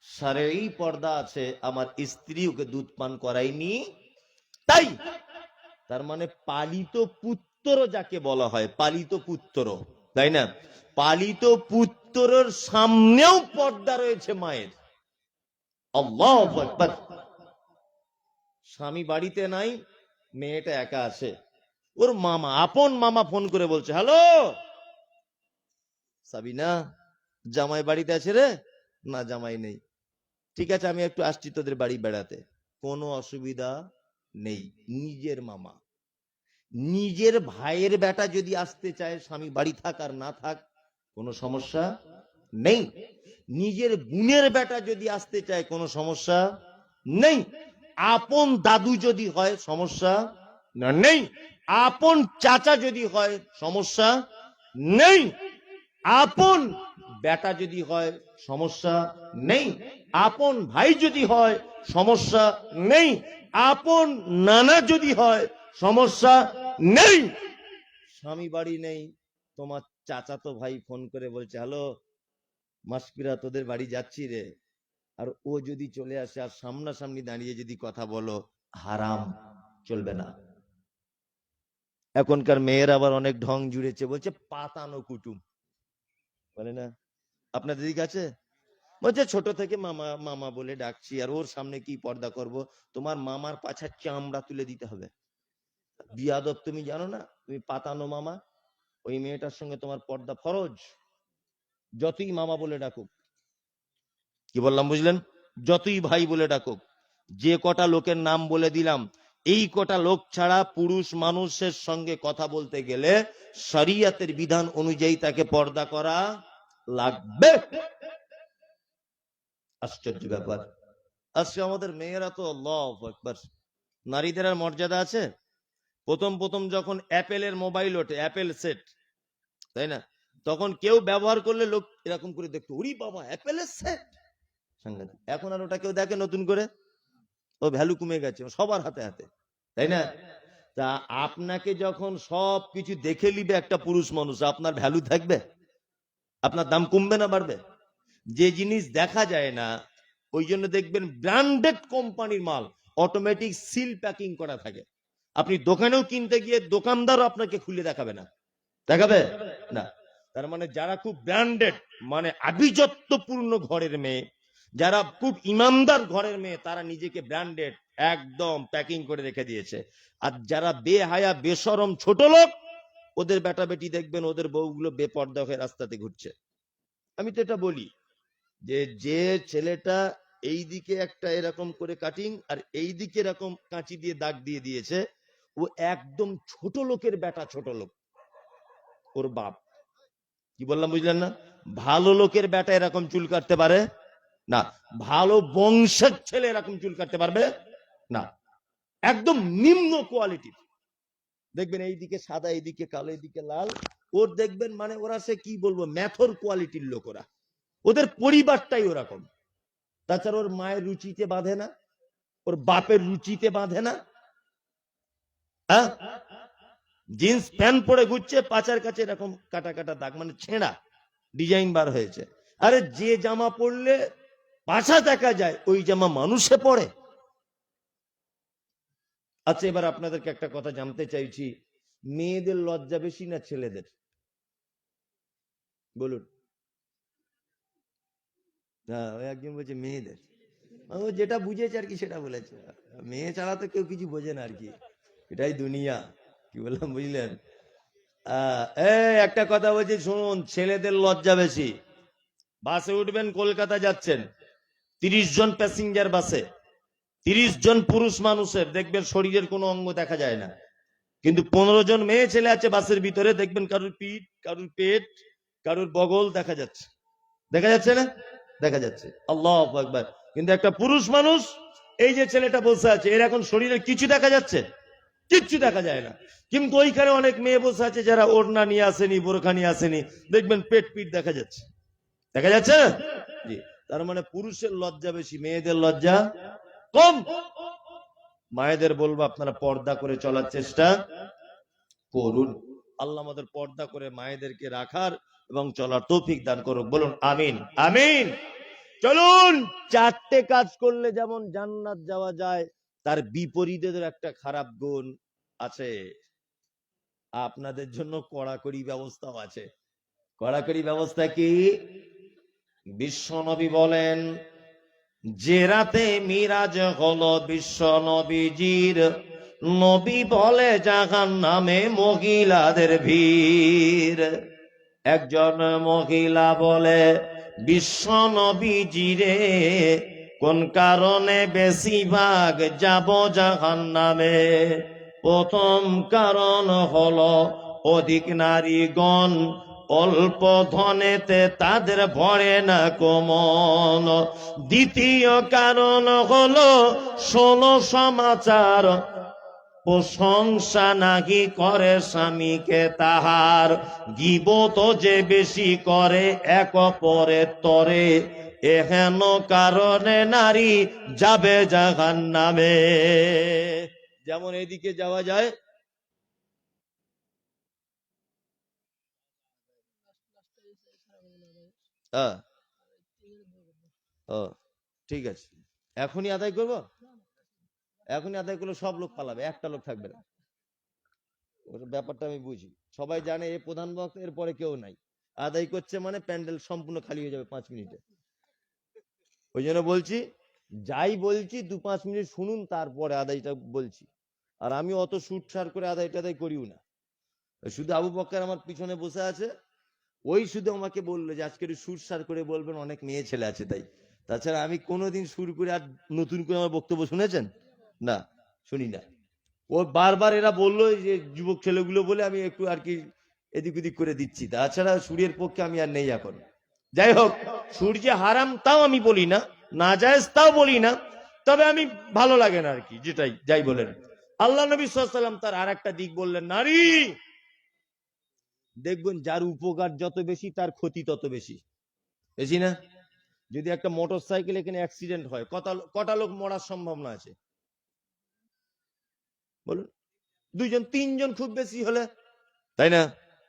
[SPEAKER 1] শারঈ পর্দা আছে, আমার স্ত্রী ওকে দুধ পান করায়নি, তাই। তার মানে পালিত পুত্র যাকে বলা হয়, পালিত পুত্র, তাই না? পালিত পুত্রের সামনেও পর্দা রয়েছে মায়ের। আল্লাহু আকবার। স্বামী বাড়িতে নাই, মেয়েটা একা আছে, ওর মামা, আপন মামা ফোন করে বলছে, হ্যালো সাবিনা, জামাই বাড়িতে আছে রে? না জামাই নেই। ঠিক আছে আমি একটু আসছি তোদের বাড়ি বেড়াতে। কোনো অসুবিধা নেই। নিজের মামা, নিজের ভাইয়ের বেটা যদি আসতে চায়, স্বামী বাড়ি থাক আর না থাক কোনো সমস্যা নেই। নিজের বোনের বেটা যদি আসতে চায় কোনো সমস্যা নেই। আপন দাদু যদি হয় সমস্যা নেই। আপন চাচা যদি হয় সমস্যা নেই। আপন বেটা যদি হয় সমস্যা নেই। আপন ভাই যদি হয় সমস্যা নেই। আপন নানা যদি হয় সমস্যা নেই। স্বামী বাড়ি নেই, তোমার চাচাতো ভাই ফোন করে বলছে, হ্যালো মাসকিরা, তোদের বাড়ি যাচ্ছি রে। আর ও যদি চলে আসে আর সামনাসামনি দাঁড়িয়ে যদি কথা বলো, হারাম, চলবে না। এখনকার মেয়ের আবার অনেক ঢং জুড়েছে, বলছে পাতানো কুটুম, বলে না? আপনাদের দিকে আছে? বলছে ছোট থেকে মামা মামা বলে ডাকছি, আর ওর সামনে কি পর্দা করব? তোমার মামার পাছার চামড়া তুলে দিতে হবে। বিয়াদব, তুমি জানো না তুমি পাতানো মামা? ওই মেয়েটার সঙ্গে তোমার পর্দা ফরজ, যতই মামা বলে ডাকুক। কি বললাম বুঝলেন? যতই ভাই বলে ডাকুক, যে কটা লোকের নাম বলে দিলাম, এই কটা লোক ছাড়া পুরুষ মানুষের সঙ্গে কথা বলতে গেলে শরিয়তের বিধান অনুযায়ী তাকে পর্দা করা লাগবে। আশ্চর্য ব্যাপার, আজকে আমাদের মেয়েরা তো আল্লাহু আকবার, নারীদের আর মর্যাদা আছে? প্রথম প্রথম যখন অ্যাপেলের মোবাইল ওঠে, অ্যাপেল সেট, তাই না, তখন কেউ ব্যবহার করলে লোক এরকম করে দেখতো, ওরে বাবা অ্যাপেলের সেট, সাংঘাতিক। এখন আর ওটা কেউ দেখে নতুন করে? ও ভ্যালু কমে গেছে সবার হাতে হাতে, তাই না? তা আপনাকে যখন সব কিছু দেখে নিবে একটা পুরুষ মানুষ, আপনার ভ্যালু থাকবে? আপনার দাম কমবে না বাড়বে? যে জিনিস দেখা যায় না, ওই জন্য দেখবেন ব্র্যান্ডেড কোম্পানির মাল অটোমেটিক সিল প্যাকিং করা থাকে। আপনি দোকানেও কিনতে গিয়ে দোকানদারও আপনাকে খুলে দেখাবে না, দেখাবে না। তার মানে যারা খুব ব্র্যান্ডেড, মানে আভিজাত্যপূর্ণ ঘরের মেয়ে, যারা খুব ইমানদার ঘরের মেয়ে, তারা নিজেকে ব্র্যান্ডেড একদম প্যাকিং করে রেখে দিয়েছে। আর যারা বেহায়া বেশরম ছোট লোক, ওদের বেটা বেটি দেখবেন ওদের বউগুলো বেপর্দা হয়ে রাস্তাতে ঘুরছে। আমি তো এটা বলি যে যে ছেলেটা এই দিকে একটা এরকম করে কাটিং আর এই দিকে এরকম কাঁচি দিয়ে দাগ দিয়ে দিয়েছে, ও একদম ছোট লোকের বেটা, ছোট লোক ওর বাপ। কি বললাম বুঝলেন না? ভালো লোকের বেটা এরকম চুল কাটতে পারে না, ভালো বংশের ছেলে এরকম চুল কাটতে পারবে না, একদম নিম্ন কোয়ালিটির। দেখবেন এইদিকে সাদা, এইদিকে কালো, এইদিকে লাল, ওর দেখবেন মানে ওরা সে কি বলবো ম্যাথর কোয়ালিটির লোক, ওরা ওদের পরিবারটাই ওরকম। তাছাড়া ওর মায়ের রুচিতে বাঁধে না, ওর বাপের রুচিতে বাঁধে না। হ্যাঁ, জিন্স প্যান্ট পরে ঘুরছে, পাচার কাছে এরকম কাটা কাটা দাগ, মানে ছেঁড়া ডিজাইন বার হয়েছে। আরে যে জামা পরলে পাছা দেখা যায় ওই জামা মানুষে পরে। আচ্ছা, এবার আপনাদেরকে একটা কথা জানতে চাইছি, মেয়েদের লজ্জা বেশি না ছেলেদের? বলুন। হ্যাঁ, ওই একজন বলছে মেয়েদের, ও যেটা বুঝেছে আর কি সেটা বলেছে, মেয়ে ছাড়া তো কেউ কিছু বোঝে না আর কি, এটাই দুনিয়া। কি বললাম বুঝলেন? একটা কথা বলছি শুনুন, ছেলেদের লজ্জা বেশি। বাসে উঠবেন, কলকাতা যাচ্ছেন, 30 জন প্যাসেঞ্জার বাসে, 30 জন পুরুষ মানুষের দেখবেন শরীরের কোনো অঙ্গ দেখা যায় না, কিন্তু 15 জন মেয়ে ছেলে আছে বাসের ভিতরে, দেখবেন কারুর পিঠ, কারুর পেট, কারুর বগল দেখা যাচ্ছে, দেখা যাচ্ছে না? দেখা যাচ্ছে, আল্লাহু আকবার। কিন্তু একটা পুরুষ মানুষ, এই যে ছেলেটা বসে আছে, এর এখন শরীরে কিছু দেখা যাচ্ছে? কিচ্ছু দেখা যায় না। কিন্তু ওইখানে অনেক মেয়ে বসে আছে যারা ওড়না নিয়ে আসেনি, বোরখা নিয়ে আসেনি, দেখবেন পেট পিঠ দেখা যাচ্ছে, দেখা যাচ্ছে না? জি। তার মানে পুরুষের লজ্জা বেশি, মেয়েদের লজ্জা কম। মায়েদের বলবো আপনারা পর্দা করে চলার চেষ্টা করুন। আল্লাহ আমাদের পর্দা করে মায়েদেরকে রাখার এবং চলার তৌফিক দান করুক, বলুন আমিন আমিন। চলুন, 4টে কাজ করলে যেমন জান্নাত যাওয়া যায়, তার বিপরীতের একটা খারাপ গুণ আছে। আপনাদের জন্য কড়াকড়ি ব্যবস্থাও আছে। কড়াকড়ি ব্যবস্থা কি? বিশ্বনবী বলেন, যে রাতে মিরাজ হলো বিশ্ব নবীজির, নবী বলে জাহান্নামে মহিলাদের ভিড়। একজন মহিলা বলে, বিশ্ব নবীজিরে, কোন কারণে বেশিরভাগ যাব জাহান্নামে? প্রথম কারণ হলো অধিক নারীগণ, অল্প ধনেতে তাদের ভরে না কোমন। দ্বিতীয় কারণ হলো 16 সমাচার, প্রশংসা নাকি করে স্বামীকে তাহার, গীবত যে বেশি করে এক অপরের তরে, এহেন কারণে নারী যাবে জাহান্নামে। যেমন এদিকে যাওয়া যায়, ও ঠিক আছে, এখনই আদায় করব? এখনই আদায় করলে সব লোক পালাবে, একটা লোক থাকবে না। ওর ব্যাপারটা আমি বুঝি, সবাই জানে এ প্রধান বক্তা, এর পরে কেউ নাই, আদায় করছে মানে প্যান্ডেল সম্পূর্ণ খালি হয়ে যাবে 5 মিনিটে। ওই জন্য বলছি, যাই বলছি 2-5 মিনিট শুনুন, তারপরে আদায়টা বলছি। আর আমি অত শুটসার করে আদায়টা করিও না। শুধু আবু বকর আমার পিছনে বসে আছে, ওই শুধু আমাকে বললো যে আজকে একটু সুরসার করে বলবেন, অনেক মেয়ে ছেলে আছে তাই। তাছাড়া আমি কোনোদিন শুরু করে আর নতুন করে আমার বক্তব্য শুনেছেন? না, শুনি না। ও বারবার এরা বললো যে যুবক ছেলেগুলো বলে আমি একটু আর কি এদিক ওদিক করে দিচ্ছি, তাছাড়া সুরের পক্ষে আমি আর নেই এখন। যাই হোক, সুর যে হারাম তাও আমি বলি না, নাজায়েজ তাও বলি না, তবে আমি ভালো লাগে না আর কি, যেটাই যাই বলেন। আল্লাহ নবী সাল্লাল্লাহু আলাইহি ওয়াসাল্লাম তার আর একটা দিক বললেন, নারী দেখবেন যার উপকার যত বেশি তার ক্ষতি তত বেশি, বেশি না? যদি একটা মোটর সাইকেল এখানে অ্যাক্সিডেন্ট হয়, কটা লোক মরার সম্ভাবনা আছে বলুন? 2 জন 3 জন খুব বেশি হলে, তাই না?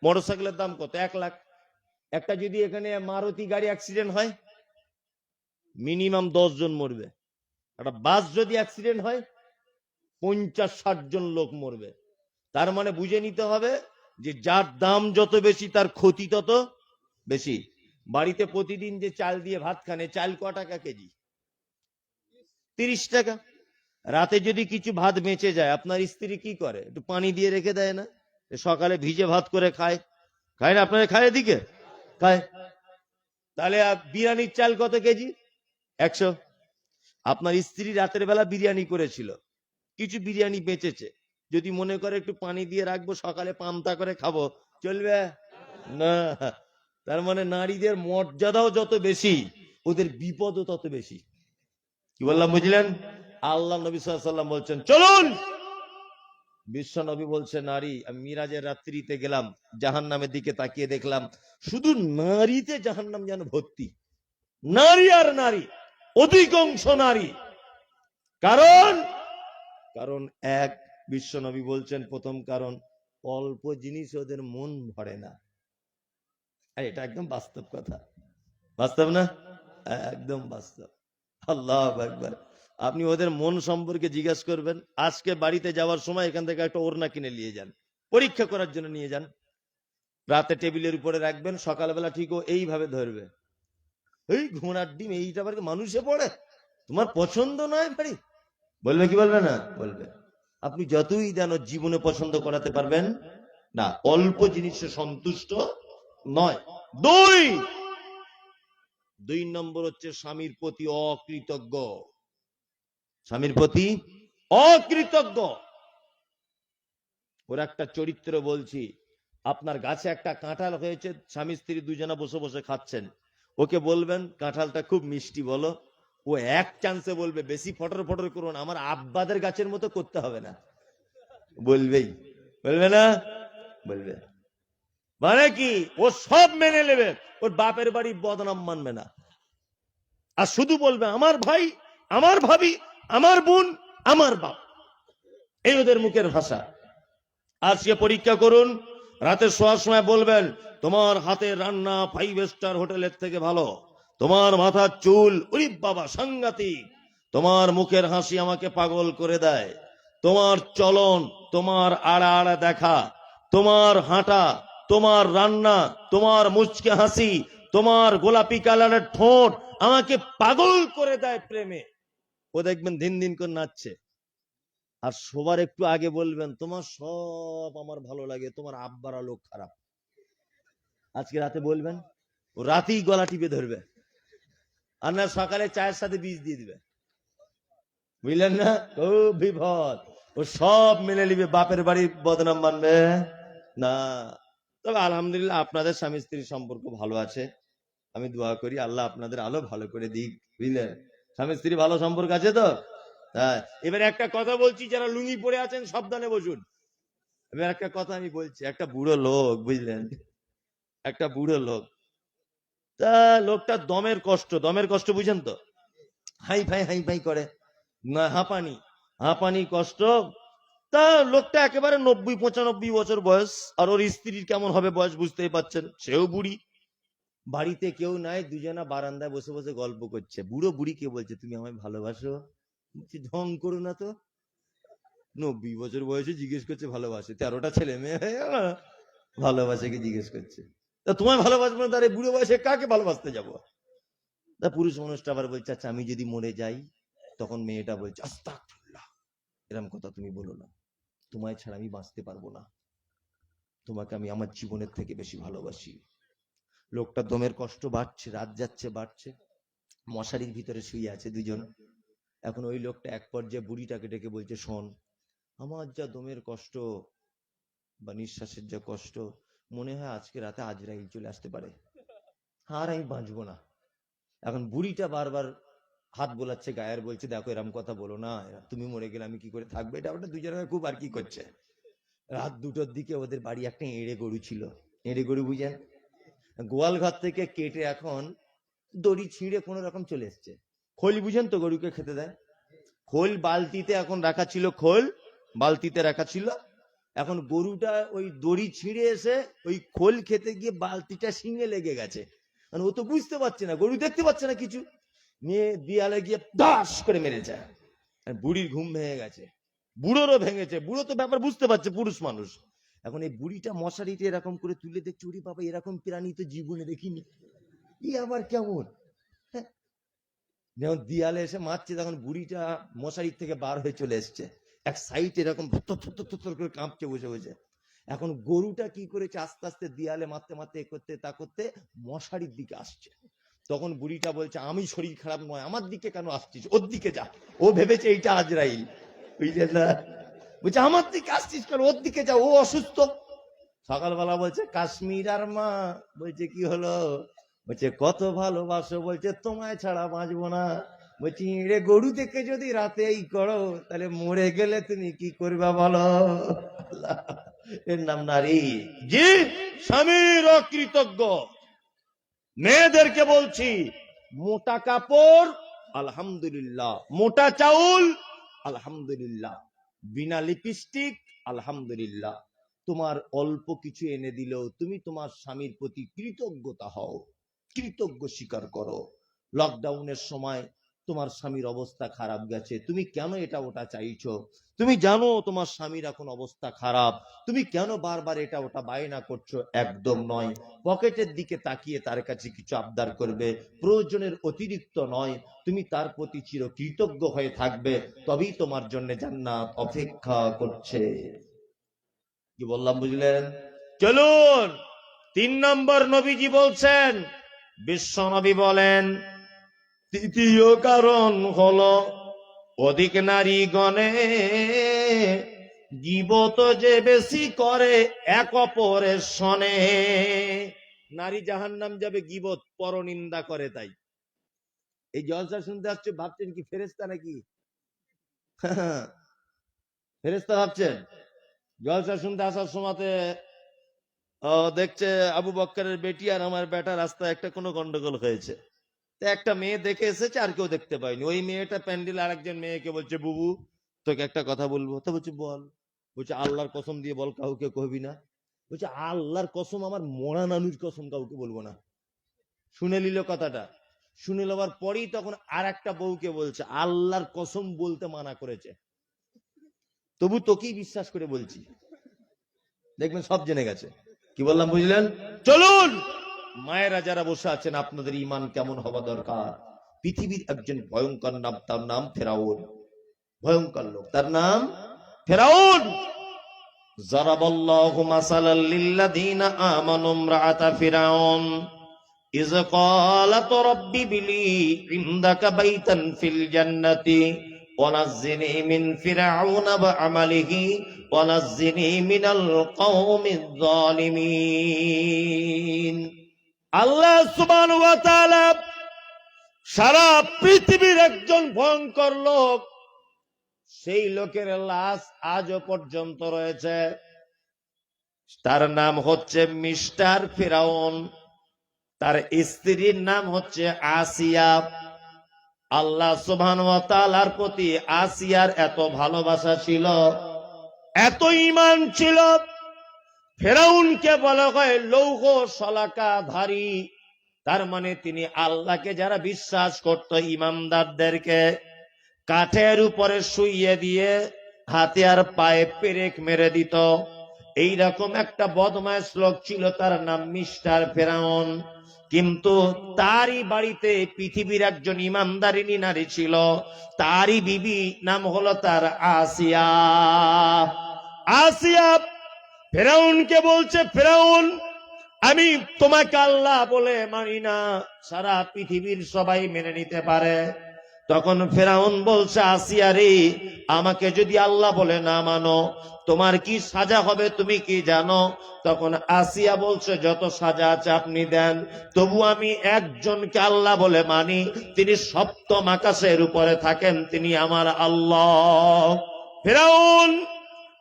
[SPEAKER 1] মোটর সাইকেলের দাম কত? 1 লাখ। একটা যদি এখানে মারুতি গাড়ি অ্যাক্সিডেন্ট হয়, মিনিমাম 10 জন মরবে। একটা বাস যদি অ্যাক্সিডেন্ট হয়, 50-60 জন লোক মরবে। তার মানে বুঝে নিতে হবে যে যার দাম যত বেশি তার ক্ষতি তত বেশি। বাড়িতে প্রতিদিন যে চাল দিয়ে ভাত খানে, চাল ক টাকা কেজি? 30 টাকা। রাতে যদি কিছু ভাত বেঁচে যায়, আপনার স্ত্রী কি করে? একটু পানি দিয়ে রেখে দেয় না? সকালে ভিজে ভাত করে খায়, খায় না? আপনারা খায় এদিকে? খায়। তাহলে বিরিয়ানির চাল কত কেজি? 100। আপনার স্ত্রী রাতের বেলা বিরিয়ানি করেছিল, কিছু বিরিয়ানি বেঁচেছে, যদি মনে করে একটু পানি দিয়ে রাখবো, সকালে পান্তা করে খাবো, চলবে না? তার মানে নারীদের মর্যাদাও যত বেশি, ওদের বিপদও তত বেশি। কি বললাম বুঝলেন? আল্লাহ নবী সাল্লাল্লাহু আলাইহি ওয়াসাল্লাম বলছেন, চলুন। বিশ্ব নবী বলছে, নারী, আমি মিরাজের রাত্রিতে গেলাম, জাহান্নামের দিকে তাকিয়ে দেখলাম শুধু নারীতে জাহান্নাম যেন ভর্তি, নারী আর নারী, অধিকাংশ নারী। কারণ কারণ এক, বিশ্ব নবী বলছেন প্রথম কারণ, অল্প জিনিস ওদের মন ভরে না। এটা একদম বাস্তব কথা, বাস্তব না? একদম বাস্তব। আল্লাহু আকবার। আপনি ওদের মন সম্পর্কে জিজ্ঞাসা করবেন, আজকে বাড়িতে যাওয়ার সময় এখান থেকে একটা ওড়না কিনে নিয়ে যান, পরীক্ষা করার জন্য নিয়ে যান, রাতে টেবিলের উপরে রাখবেন, সকালবেলা ঠিক ও এইভাবে ধরবে, এই ঘোড়ার ডিম, এইটা আবার মানুষে পড়ে, তোমার পছন্দ নয় ভাই, বলবে কি বলবে না? বলবে। আপনি যতই দেন জীবনে পছন্দ করাতে পারবেন না, অল্প জিনিসে সন্তুষ্ট নয়। দুই দুই নম্বর হচ্ছে স্বামীর প্রতি অকৃতজ্ঞ, স্বামীর প্রতি অকৃতজ্ঞ। ওর একটা চরিত্র বলছি, আপনার গাছে একটা কাঁঠাল হয়েছে, স্বামী স্ত্রী দুজনা বসে বসে খাচ্ছেন, ওকে বলবেন কাঁঠালটা খুব মিষ্টি বলো, ও এক চান্সে বলবে বেশি ফটর ফটর করুন, আমার আব্বাদের গাছের মতো করতে হবে না, বলবেই, বলবে না? বলবে। মানে কি, ও সব মেনে নেবে, ওর বাপের বাড়ি বদনাম মানবে না, আর শুধু বলবে আমার ভাই, আমার ভাবি, আমার বোন, আমার বাপ, এই ওদের মুখের ভাষা। আজকে পরীক্ষা করুন, রাতে শোয়ার সময় বলবেন তোমার হাতের রান্না 5 স্টার হোটেলের থেকে ভালো, তোমার মাথার চুল ওরে বাবা সাংঘাতিক, তোমার মুখের হাসি আমাকে পাগল করে দেয়, তোমার চলন, তোমার আড়া আড়া দেখা, তোমার হাঁটা, তোমার রান্না, তোমার মুচকে হাসি, তোমার গোলাপি কালারের ঠোঁট আমাকে পাগল করে দেয় প্রেমে। ও দেখবেন দিন দিন করে নাচছে। আর সবার একটু আগে বলবেন তোমার সব আমার ভালো লাগে, তোমার আব্বারা লোক খারাপ। আজকে রাতে বলবেন, ও রাতেই গলা টিপে ধরবে, আর না সকালে চায়ের সাথে বীজ দিয়ে দিবে, বুঝলেন না? খুব বিপদ। ও সব মেনে নিবে, বাপের বাড়ির বদনাম মানবে না। তবে আলহামদুলিল্লাহ আপনাদের স্বামী স্ত্রীর সম্পর্ক ভালো আছে, আমি দোয়া করি আল্লাহ আপনাদের আলো ভালো করে দিক, বুঝলেন? স্বামী স্ত্রী ভালো সম্পর্ক আছে তো? হ্যাঁ। এবার একটা কথা বলছি, যারা লুঙ্গি পরে আছেন সাবধানে বসুন। এবার একটা কথা আমি বলছি, একটা বুড়ো লোক, বুঝলেন, একটা বুড়ো লোক, তা লোকটা দমের কষ্ট বুঝেন তো, হাই ফাই করে না, হাঁপানি হাঁপানি কষ্ট। তা লোকটা একেবারে 90-95 বছর বয়স, আর ওর স্ত্রীর কেমন হবে বয়স বুঝতেই পাচ্ছেন, সেও বুড়ি, বাড়িতে কেউ নাই, দুজনা বারান্দায় বসে বসে গল্প করছে। বুড়ো বুড়িকে বলছে তুমি আমায় ভালোবাসো? ঢং করো না তো, 90 বছর বয়সে জিজ্ঞেস করছে ভালোবাসে, 13টা ছেলে মেয়ে হয়ে গেল, ভালোবাসে কি জিজ্ঞেস করছে? তা তোমায় ভালোবাসবো না, তার বুড়ো বয়সে কাকে ভালোবাসতে যাবো? তা পুরুষ মানুষটা আবার বলছে আচ্ছা আমি যদি মরে যাই? তখন মেয়েটা বলছে আস্তাগফিরুল্লাহ, এরকম কথা তুমি বলো না, তোমায় ছাড়া আমি বাঁচতে পারবো না, তোমাকে আমি আমার জীবনের থেকে বেশি ভালোবাসি। লোকটা দমের কষ্ট বাড়ছে, রাত যাচ্ছে বাড়ছে, মশারির ভিতরে শুয়ে আছে দুজন। এখন ওই লোকটা এক পর্যায়ে বুড়িটাকে ডেকে বলছে, শোন, আমার যা দমের কষ্ট বা নিঃশ্বাসের যা কষ্ট, মনে হয় আজকে রাতে আজরাইল চলে আসতে পারে, আর আমি বাঁচবো না। এখন বুড়িটা বারবার হাত বোলাচ্ছে গায়ের, বলছে দেখো এরম কথা বলো না, তুমি মরে গেলে আমি কি করে থাকবে। এটা ওটা দুজনে খুব আর কি করছে। রাত 2টোর দিকে ওদের বাড়ি একটা এঁড়ে গরু ছিল। এঁড়ে গরু বুঝেন? গোয়াল ঘর থেকে কেটে এখন দড়ি ছিঁড়ে কোন রকম চলে এসছে। খোল বুঝেন তো, গরুকে খেতে দেয় খোল, বালতিতে এখন রাখা ছিল, খোল বালতিতে রাখা ছিল। এখন গরুটা ওই দড়ি ছিঁড়ে এসে ওই খোল খেতে গিয়ে বালতিটা শিঙে লেগে গেছে। মানে ও তো বুঝতে পারছে না, গরু দেখতে পাচ্ছে না কিছু, নিয়ে দিয়ালে গিয়ে দাস করে মেরেছে। বুড়ির ঘুম ভেঙে গেছে, বুড়োরও ভেঙেছে। বুড়ো তো ব্যাপার বুঝতে পারছে, পুরুষ মানুষ। এখন এই বুড়িটা মশারিতে এরকম করে তুলে দেখছে, উড়ি বাবা এরকম প্রাণী তো জীবনে দেখিনি, ই আবার কেমন। যখন দিয়ালে এসে মারছে, তখন বুড়িটা মশারির থেকে বার হয়ে চলে এসছে, এক সাইড এরকম থর করে কাঁপছে বসে বসে। এখন গরুটা কি করেছে, আস্তে আস্তে দিয়ালে মারতে মারতে এ করতে তা করতে মশারির দিকে আসছে। তখন বুড়িটা বলছে, আমি শরীর খারাপ নয়, আমার দিকে কেন আসছিস, ওর দিকে যা। ও ভেবেছে এইটা আজরাইল, বুঝলে না? বলছে আমার দিকে আসছিস কেন, ওর দিকে যা, ও অসুস্থ। সকালবেলা বলছে কাশ্মীর আর মা, বলছে কি হলো, বলছে কত ভালোবাসো, বলছে তোমায় ছাড়া বাঁচবো না। বলছি রে গরু থেকে যদি রাতে এই করো, তাহলে মরে গেলে তুমি কি করবা বলো। এর নাম নারী। জি, স্বামীর অকৃতজ্ঞ। মেয়েদেরকে বলছি, মোটা কাপড় আলহামদুলিল্লাহ, মোটা চাউল আলহামদুলিল্লাহ, বিনা লিপস্টিক আলহামদুলিল্লাহ। তোমার অল্প কিছু এনে দিলেও তুমি তোমার স্বামীর প্রতি কৃতজ্ঞতা হও, কৃতজ্ঞ স্বীকার করো। লকডাউনের সময় তোমার স্বামীর অবস্থা খারাপ গেছে, তুমি কেন এটা ওটা চাইছো, তুমি জানো তোমার স্বামীর এখন অবস্থা খারাপ, তুমি কেন বারবার এটা ওটা বায়না করছো? একদম নয়। পকেটের দিকে তাকিয়ে তার কাছে কিছু আবদার করবে, প্রয়োজনের অতিরিক্ত নয়। তুমি তার প্রতি চির কৃতজ্ঞ হয়ে থাকবে, তবেই তোমার জন্য জান্নাত অপেক্ষা করছে। কি বললাম বুঝলেন? চলুন 3 নম্বর নবীজি বলছেন, বিশ্ব নবী বলেন, তৃতীয় কারণ হলো অধিক নারী গণে গীবত যে বেশি করে এক অপরের শনে। নারী জাহান্নাম যাবে গীবত, পরনিন্দা করে। তাই এই জলসা শুনতে আসছে, ভাবছেন কি ফেরেশতা নাকি? ফেরেশতা ভাবছেন? জলসা শুনতে আসার সময়তে দেখছে আবু বক্করের বেটি আর আমার বেটা রাস্তায় একটা কোনো গন্ডগোল হয়েছে। একটা মেয়ে দেখে এসেছে, আর কেউ দেখতে পায়নি। ওই মেয়েটা প্যান্ডেল আরেকজন মেয়েকে বলছে, বুবু তোকে একটা কথা বলবো। তো বলছে বল। বলছে আল্লাহর কসম দিয়ে বল, কাউকে কহবি না। বলছে আল্লাহর কসম, আমার মরা নানুর কসম, কাউকে বলবো না। শুনে নিল কথাটা, শুনে নেওয়ার পরেই তখন আর একটা বউকে বলছে, আল্লাহর কসম বলতে মানা করেছে, তবু তোকেই বিশ্বাস করে বলছি। দেখবেন সব জেনে গেছে। কি বললাম বুঝলেন? চলুন মায়েরা যারা বসে আছেন, আপনাদের ঈমান কেমন হওয়া দরকার। পৃথিবীর একজন ভয়ঙ্কর নাম, তার নাম ফেরাউন। ভয়ঙ্কর লোক, তার নাম ফেরাউন। যারাবাল্লাহু মাসালাল লিল্লাযীনা আমানু ইমরাআতা ফিরাউন ইয ক্বালাত রাব্বি বিলি ইনদাকা বাইতান ফিল জান্নাতি ওয়া নাজ্জিনি মিন ফিরআউনা ওয়া আমালিহি ওয়া নাজ্জিনি মিনাল কওমিয যালিমিন। আল্লাহ সুবহানাহু ওয়া তাআলা সারা পৃথিবীর একজন ভয়ঙ্কর লোক, সেই লোকের লাশ আজও পর্যন্ত রয়েছে। তার নাম হচ্ছে মিস্টার ফিরাউন। তার স্ত্রীর নাম হচ্ছে আসিয়া। আল্লাহ সুবহানাহু ওয়া তাআলার প্রতি আসিয়ার এত ভালোবাসা ছিল, এত ঈমান ছিল, ফেরাউনকে বলা হয় লৌহ শলাকাধারী। তার মানে তিনি আল্লাহকে যারা বিশ্বাস করত, ইমানদারদেরকে কাঠের উপরে শুইয়ে দিয়ে হাতে আর পায়ে পেরেক মেরে দিত। এইরকম একটা বদমাশ লোক ছিল, তার নাম মিস্টার ফেরাউন। কিন্তু তারই বাড়িতে পৃথিবীর একজন ইমানদারিনী নারী ছিল, তারই বিবি, নাম হলো তার আসিয়া। আসিয়া ফেরাউনকে বলছে, ফেরাউন আমি তোমাকে আল্লাহ বলে মানি না, সারা পৃথিবীর সবাই মেনে নিতে পারে। তখন ফেরাউন বলছে, আসিয়া রে, আমাকে যদি আল্লাহ বলে না মানো তোমার কি সাজা হবে তুমি কি জানো? তখন আসিয়া বলছে, যত সাজা আছে আপনি দেন, তবু আমি একজনকে আল্লাহ বলে মানি, তিনি সপ্তম আকাশের উপরে থাকেন, তিনি আমার আল্লাহ। ফেরাউন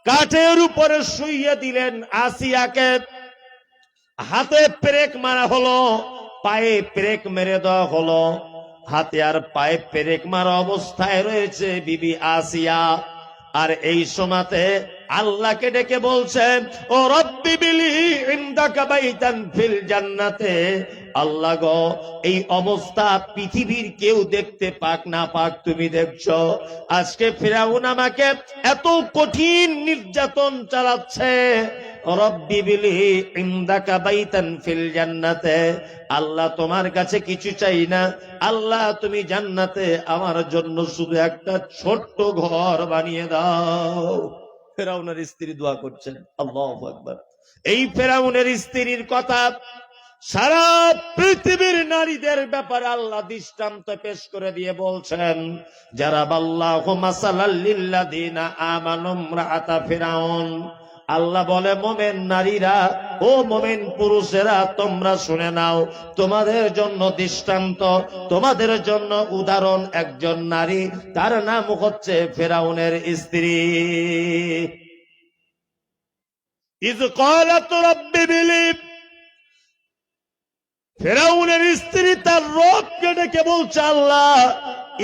[SPEAKER 1] কাঠের উপরে শুইয়ে দিলেন আসিয়াকে, হাতে পেরেক মারা হলো, পায়ে পেরেক মেরে দেওয়া হলো। হাতে আর পায়ে পেরেক মারা অবস্থায় রয়েছে বিবি আসিয়া। আর এই সময়তে আল্লাহকে ডেকে বলছেন, ও রব্বি বিলি ইনদাকা বাইতান ফিল জান্নাতে, আল্লাহ গো, এই অবস্থা পৃথিবীর কেউ দেখতে পাক না পাক তুমি দেখছো। আজকে ফিরাউন আমাকে এত কঠিন নির্যাতন চালাচ্ছে, রব্বি বিলি ইনদাকা বাইতান ফিল জান্নাতে, আল্লাহ তোমার কাছে কিছু চাই না, আল্লাহ তুমি জান্নাতে আমার জন্য শুধু একটা ছোট্ট ঘর বানিয়ে দাও। ফেরাউনের স্ত্রী দোয়া করছেন, আল্লাহু আকবার। এই ফেরাউনের স্ত্রীর কথা সারা পৃথিবীর নারীদের ব্যাপারে আল্লাহ দৃষ্টান্ত পেশ করে দিয়ে বলছেন, যারা বাল্লাহু মাসালাল লিল্লাযিনা আমানু ইমরাআতা ফিরাউন, আল্লাহ বলে, মোমেন নারীরা ও মোমেন পুরুষেরা তোমরা শুনে নাও, তোমাদের জন্য দৃষ্টান্ত, তোমাদের জন্য উদাহরণ একজন নারী, তার নাম হচ্ছে ফেরাউনের স্ত্রী। ইয ক্বালাত রাব্বি বিলি, ফেরাউনের স্ত্রী তার রবকে ডেকে বলছে, আল্লাহ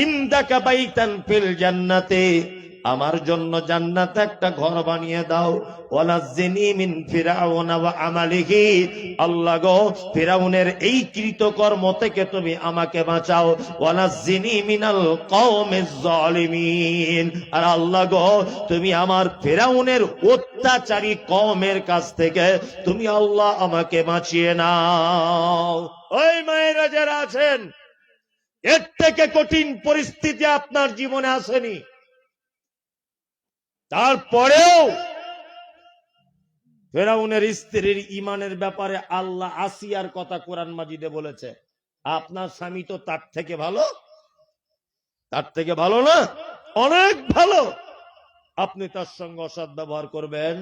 [SPEAKER 1] ইনদাকা বাইতান ফিল জান্নাতে, আমার জন্য জান্নাতে একটা ঘর বানিয়ে দাও, ওয়ালাজ্জিনি মিন ফিরাউনা ওয়া আমালিহি, আল্লাহ গো, ফিরাউনের এই কৃতকর্ম থেকে তুমি আমাকে বাঁচাও, ওয়ালাজ্জিনি মিনাল কওমিজ জালিমিন, আর আল্লাহ গো, তুমি আমার ফিরাউনের অত্যাচারী কওমের কাছ থেকে তুমি আল্লাহ আমাকে বাঁচিয়ে নাও। ওই মায়েরা যারা আছেন, এর থেকে কঠিন পরিস্থিতি আপনার জীবনে আসেনি, তারপরেও ফেরাউনের স্ত্রীর ইমানের ব্যাপারে আল্লাহ আসিয়ার কথা কোরআন মাজিদে বলেছে, আপনার স্বামী তো তার থেকে ভালো, তার থেকে ভালো না, অনেক ভালো, আপনি তার সঙ্গে অসৎ ব্যবহার করবেন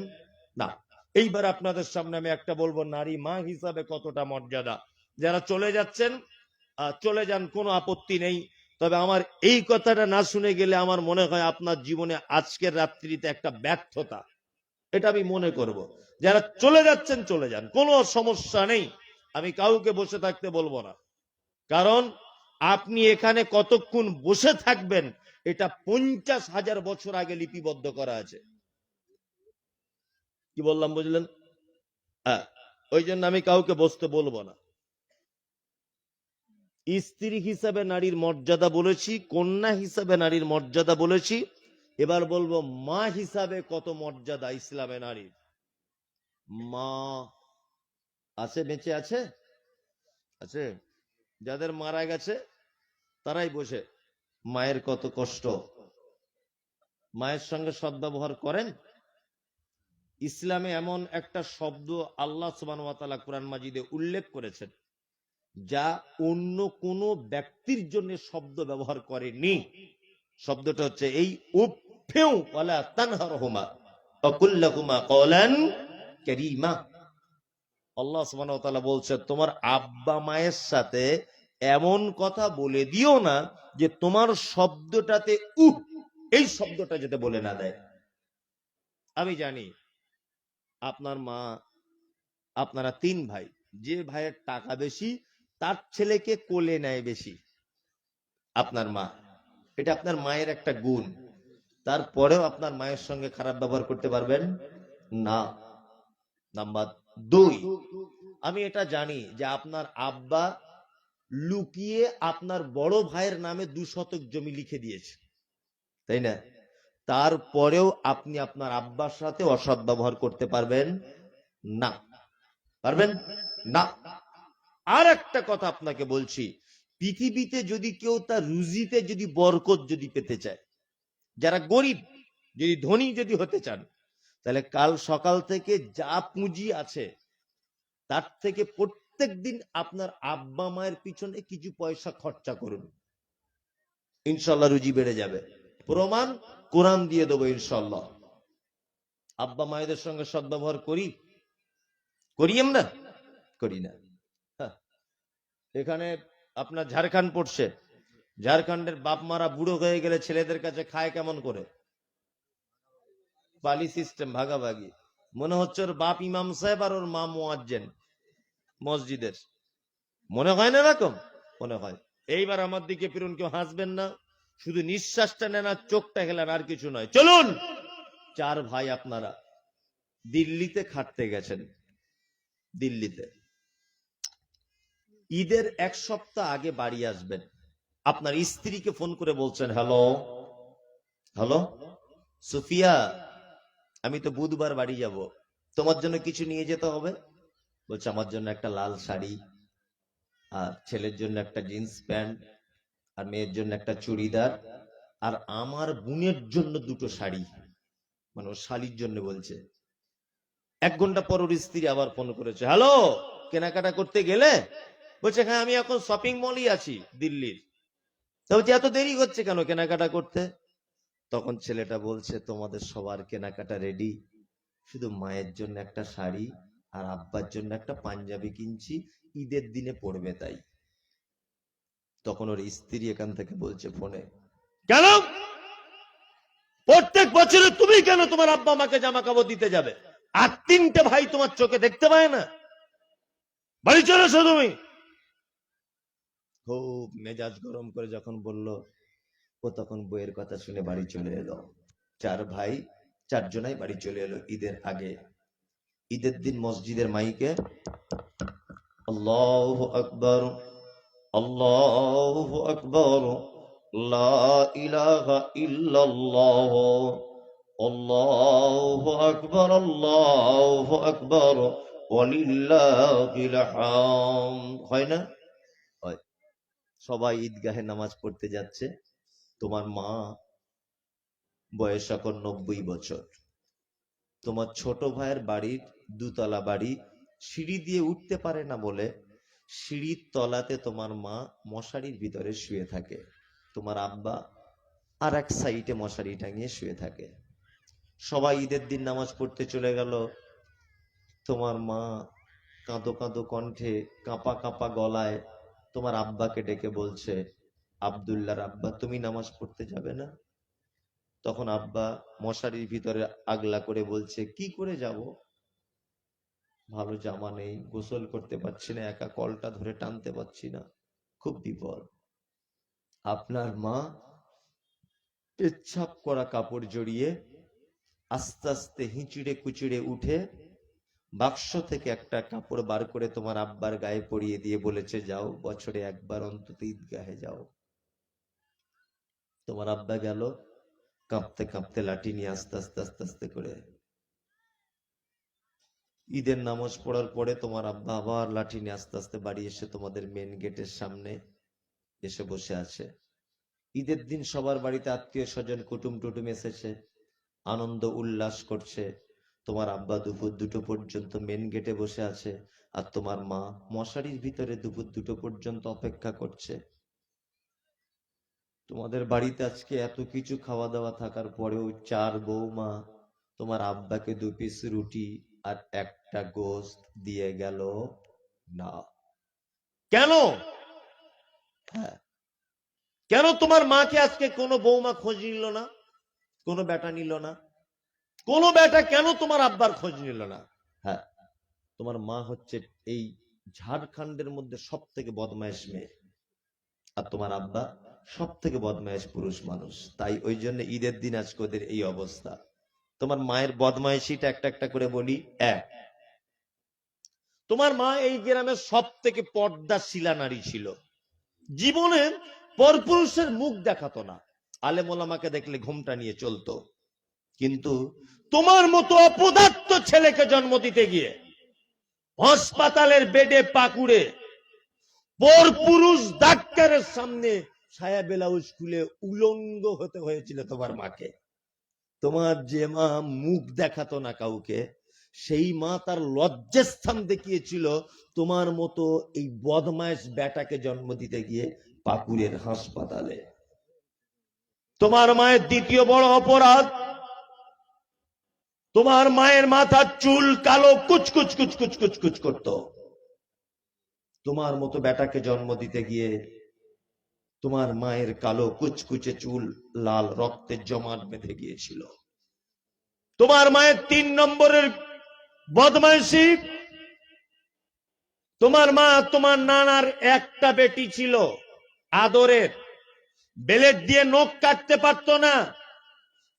[SPEAKER 1] না। এইবার আপনাদের সামনে আমি একটা বলবো, নারী মা হিসাবে কতটা মর্যাদা। যারা চলে যাচ্ছেন চলে যান, কোনো আপত্তি নেই, তবে আমার এই কথাটা না শুনে গেলে আমার মনে হয় আপনার জীবনে আজকের রাত্রিতে একটা ব্যর্থতা, এটা আমি মনে করব। যারা চলে যাচ্ছেন চলে যান, কোনো সমস্যা নেই, আমি কাউকে বসে থাকতে বলবো না, কারণ আপনি এখানে কতক্ষণ বসে থাকবেন এটা 50,000 বছর আগে লিপিবদ্ধ করা আছে। কি বললাম বুঝলেন? হ্যাঁ, ওই জন্য আমি কাউকে বসতে বলবো না। স্ত্রী হিসাবে নারীর মর্যাদা বলেছি, কন্যা হিসাবে নারীর মর্যাদা বলেছি, এবার বলবো মা হিসাবে কত মর্যাদা ইসলামে নারীর। মা আছে, বেঁচে আছে? আছে? যাদের মারা গেছে তারাই বসে, মায়ের কত কষ্ট, মায়ের সঙ্গে সদ্ব্যবহার করেন। ইসলামে এমন একটা শব্দ আল্লাহ সুবহানাহু ওয়া তাআলা কোরআন মাজিদে উল্লেখ করেছেন যা অন্য কোন ব্যক্তির জন্য শব্দ ব্যবহার করেনি। শব্দটা হচ্ছে এই, উফিউ ওয়ালা তানহারহুমা ওয়া কুল লাহুমা কওলান কারীমা। আল্লাহ সুবহানাহু ওয়া তাআলা বলছে, তোমার আব্বা মায়ের সাথে এমন কথা বলে দিও না যে তোমার শব্দটাতে উহ, এই শব্দটা যাতে বলে না দেয়। আমি জানি আপনার মা, আপনারা 3 ভাই, যে ভাইয়ের টাকা বেশি তার ছেলেকে কোলে নেয় বেশি আপনার মা, এটা আপনার মায়ের একটা গুণ। তারপরেও আপনার মায়ের সঙ্গে খারাপ ব্যবহার করতে পারবেন না। নাম্বার 2, আমি এটা জানি যে আপনার আব্বা লুকিয়ে আপনার বড় ভাইয়ের নামে 2 শতক জমি লিখে দিয়েছে, তাই না? তারপরেও আপনি আপনার আব্বার সাথে অসৎ ব্যবহার করতে পারবেন না, পারবেন না। আর একটা কথা আপনাকে বলছি, পৃথিবীতে যদি কেউ তার রুজিতে যদি বরকত যদি পেতে চায়, যারা গরিব যদি ধনী যদি হতে চান, তাহলে কাল সকাল থেকে যা পুঁজি আছে তার থেকে প্রত্যেক দিন আপনার আব্বা মায়ের পিছনে কিছু পয়সা খরচা করুন, ইনশাল্লাহ রুজি বেড়ে যাবে। প্রমাণ কোরআন দিয়ে দেবো ইনশাল্লাহ। আব্বা মায়েদের সঙ্গে সদ্ব্যবহার করি আমরা? করি না। এখানে আপনার ঝাড়খণ্ড পড়ছে, ঝাড়খণ্ডের বাপ মারা বুড়ো হয়ে গেলে ছেলেদের কাছে খায় কেমন করে? পালি সিস্টেম, ভাগাভাগি। মনে হচ্ছে ওর বাপ ইমাম সাহেব আর ওর মা মুয়াজ্জিন মসজিদের, মনে হয় না এরকম? মনে হয়। এইবার আমার দিকে ফিরুন, কেউ হাসবেন না, শুধু নিঃশ্বাসটা নেন আর চোখটা হেলান, আর কিছু নয়। চলুন। 4 ভাই আপনারা দিল্লিতে খাটতে গেছেন। দিল্লিতে ঈদের 1 সপ্তাহ আগে বাড়ি আসবেন। আপনার স্ত্রীকে ফোন করে বলছেন, হ্যালো হ্যালো সুফিয়া, আমি তো বুধবার বাড়ি যাব, তোমার জন্য কিছু নিয়ে যেতে হবে। বলছে, আমার জন্য একটা লাল শাড়ি, আর ছেলের জন্য একটা জিন্স প্যান্ট, আর মেয়ের জন্য একটা চুড়িদার, আর আমার বোনের জন্য 2টো শাড়ি। মানে ও শালির জন্য বলছে। 1 ঘন্টা পর ওর স্ত্রী আবার ফোন করেছে, হ্যালো, কেনাকাটা করতে গেলে? বলছে, হ্যাঁ, আমি এখন শপিং মলই আছি দিল্লির। তো বলছে, এত দেরি হচ্ছে কেন কেনাকাটা করতে? তখন ছেলেটা বলছে, তোমাদের সবার কেনাকাটা রেডি, শুধু মায়ের জন্য একটা শাড়ি আর আব্বার জন্য একটা পাঞ্জাবি কিনছি, ঈদের দিনে পড়বে তাই। তখন ওর স্ত্রী এখান থেকে বলছে ফোনে, কেন প্রত্যেক বছরে তুমি কেন তোমার আব্বা মাকে জামা কাপড় দিতে যাবে? আর 3টে ভাই তোমার চোখে দেখতে পায় না? বাড়ি চলে এসো তুমি। খুব মেজাজ গরম করে যখন বলল, ও তখন বইয়ের কথা শুনে বাড়ি চলে এলো। 4 ভাই 4 জনাই বাড়ি চলে এলো ঈদের আগে। ঈদের দিন মসজিদের মাইকে আল্লাহু আকবার, আল্লাহু আকবার, লা ইলাহা ইল্লাল্লাহ, আল্লাহু আকবার, আল্লাহু আকবার, ওয়ালিল্লাহিল হামদ। হয় না? হয়। সবাই ঈদগাহে নামাজ পড়তে যাচ্ছে। তোমার মা বয়স এখন 90 বছর। তোমার ছোট ভাইয়ের বাড়ির 2 তলা বাড়ি, সিঁড়ি দিয়ে উঠতে পারে না বলে সিঁড়ির তলাতে তোমার মা মশারির ভিতরে শুয়ে থাকে। তোমার আব্বা আর এক সাইডে মশারি টাঙিয়ে শুয়ে থাকে। সবাই ঈদের দিন নামাজ পড়তে চলে গেল। তোমার মা কাঁদো কাঁদো কণ্ঠে, কাঁপা কাঁপা গলায় তোমার আব্বাকে ডেকে বলছে, আব্দুল্লাহর আব্বা, তুমি নামাজ পড়তে যাবে না? তখন আব্বা মশারির ভিতরে আগলা করে বলছে, কি করে যাব, ভালো জামা নেই, গোসল করতে পারছি না, একা কলটা ধরে টানতে পারছি না, খুব বিপদ। আপনার মা পেচ্ছাপ করা কাপড় জড়িয়ে আস্তে আস্তে হিঁচড়ে কুচড়ে উঠে বাক্স থেকে একটা কাপড় বার করে তোমার আব্বার গায়ে পরিয়ে দিয়ে বলেছে, যাও, বছরে একবার অন্তত ঈদগাহে যাও। তোমার আব্বা গেল, কাঁপতে কাঁপতে লাঠি নিয়ে আস্তে আস্তে আস্তে আস্তে করে। ঈদের নামাজ পড়ার পরে তোমার আব্বা আবার লাঠি নিয়ে আস্তে আস্তে বাড়ি এসে তোমাদের মেন গেটের সামনে এসে বসে আছে। ঈদের দিন সবার বাড়িতে আত্মীয় স্বজন কুটুম টুটুম এসেছে, আনন্দ উল্লাস করছে। তোমার আব্বা দুপুর 2টো পর্যন্ত মেন গেটে বসে আছে, আর তোমার মা মশারির ভিতরে দুপুর 2টো পর্যন্ত অপেক্ষা করছে। তোমাদের বাড়িতে আজকে এত কিছু খাওয়া দাওয়া থাকার পরেও 4 বৌমা তোমার আব্বাকে 2 পিস রুটি আর একটা গোশত দিয়ে গেল না। কেন? হ্যাঁ, কেন তোমার মাকে আজকে কোনো বৌমা খোঁজ নিল না, কোনো বেটা নিল না? কোনো বেটা কেন তোমার আব্বার খোঁজ নিল না? হ্যাঁ, তোমার মা হচ্ছে এই ঝাড়খণ্ডের মধ্যে সব থেকে বদমাইশ মেয়ে, আর তোমার আব্বা সব থেকে বদমাইশ পুরুষ মানুষ। তাই ওই জন্য ঈদের দিন আজকে ওদের এই অবস্থা। তোমার মায়ের বদমাইশিটা একটা একটা করে বলি। এক, তোমার মা এই গ্রামের সব থেকে পর্দাশীলা নারী ছিল। জীবনে পরপুরুষের মুখ দেখাতো না, আলেম ওলামাকে দেখলে ঘুমটা নিয়ে চলতো। কিন্তু তোমার মতো অপদার্থ ছেলেকে জন্ম দিতে গিয়ে হাসপাতালের বেডে পাকুড়ে পরপুরুষ ডাক্তারের সামনে ছায়া ব্লাউজ খুলে উলঙ্গ হতে হয়েছিল তোমার মাকে। তোমার যে মা মুখ দেখাতো না কাউকে, সেই মা তার লজ্জাস্থান দেখিয়েছিল তোমার মতো এই বদমাইশ বেটাকে জন্ম দিতে গিয়ে পাকুড়ের হাসপাতালে। তোমার মায়ের দ্বিতীয় বড় অপরাধ, তোমার মায়ের মাথার চুল কালো কুচকুচ কুচকুচ কুচকুচ করত। তোমার মতো বেটাকে জন্ম দিতে গিয়ে তোমার মায়ের কালো কুচকুচে চুল লাল রক্তের জমাট বেঁধে গিয়েছিল। তোমার মায়ের 3 নম্বরের বদমাইশি, তোমার মা তোমার নানার একটা বেটি ছিল আদরের, বেলেট দিয়ে নখ কাটতে পারত না,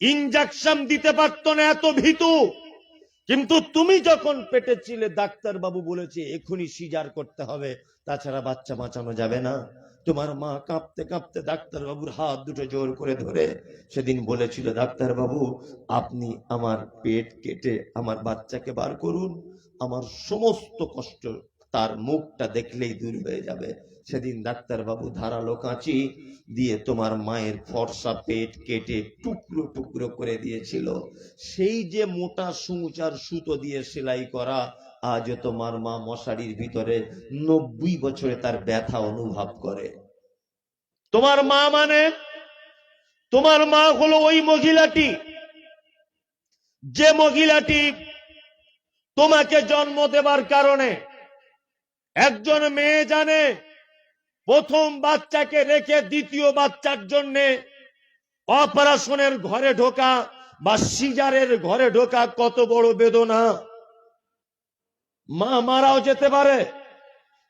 [SPEAKER 1] ইনজেকশন দিতে পারত না, এত ভীতু। কিন্তু তুমি যখন পেটে ছিলে ডাক্তার বাবু বলেছে এখনই সিজার করতে হবে, তাছাড়া বাচ্চা বাঁচানো যাবে না। তোমার মা কাঁপতে কাঁপতে ডাক্তার বাবুর হাত দুটো জোর করে ধরে সেদিন বলেছিল, ডাক্তার বাবু আপনি আমার পেট কেটে আমার বাচ্চাকে বার করুন, আমার সমস্ত কষ্ট তার মুখটা দেখলেই দূর হয়ে যাবে। সেদিন ডাক্তার বাবু ধারালো কাঁচি দিয়ে তোমার মায়ের ফর্সা পেট কেটে টুকরো টুকরো করে দিয়েছিল। সেই যে মোটা সূচ আর সুতো দিয়ে সেলাই করা, আজও তোমার মা মশারির ভিতরে 90 বছরে তার ব্যথা অনুভব করে। তোমার মা মানে, তোমার মা হলো ওই মহিলাটি, যে মহিলাটি তোমাকে জন্ম দেবার কারণে একজন মেয়ে জানে প্রথম বাচ্চাকে রেখে দ্বিতীয় বাচ্চার জন্য অপারেশনের ঘরে ঢোকা বা সিজারের ঘরে ঢোকা কত বড় বেদনা। মা মারাও যেতে পারে,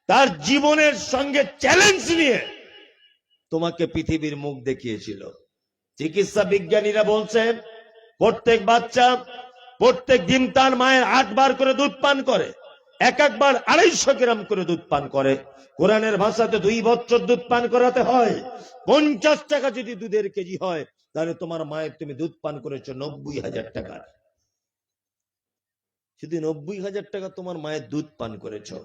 [SPEAKER 1] তার জীবনের সঙ্গে চ্যালেঞ্জ নিয়ে তোমাকে পৃথিবীর মুখ দেখিয়েছিল। চিকিৎসা বিজ্ঞানীরা বলছেন প্রত্যেক বাচ্চা প্রত্যেক দিন তার মায়ের 8 বার করে দুধ পান করে, এক একবার 250 গ্রাম করে দুধ পান করে। কোরআনের ভাষাতে 2 বছর দুধ পান করাতে হয়। 50 টাকা যদি দুধের কেজি হয়, তাহলে তোমার মায়ের তুমি দুধ পান করেছো 90,000 টাকা। শুধু 90,000 টাকা তোমার মায়ের দুধ পান করেছো।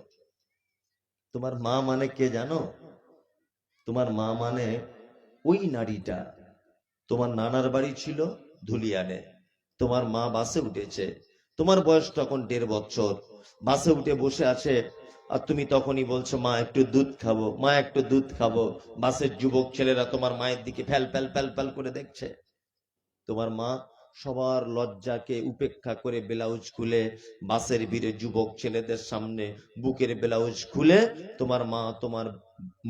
[SPEAKER 1] তোমার মা মানে কে জানো? তোমার মা মানে ওই নারীটা, তোমার নানার বাড়ি ছিল ধুলিয়ানে, তোমার মা বাসে উঠেছে, তোমার বয়স তখন 1.5 বছর, বাসে উঠে বসে আছে, আর তুমি তখনই বলছো মা একটু দুধ খাবো, মা একটু দুধ খাবো। বাসের যুবক ছেলেরা তোমার মায়ের দিকে ফ্যাল ফ্যাল ফ্যাল ফ্যাল করে দেখছে। তোমার মা সবার লজ্জাকে উপেক্ষা করে ব্লাউজ খুলে বাসের ভিড়ে যুবক ছেলেদের সামনে বুকের ব্লাউজ খুলে তোমার মা তোমার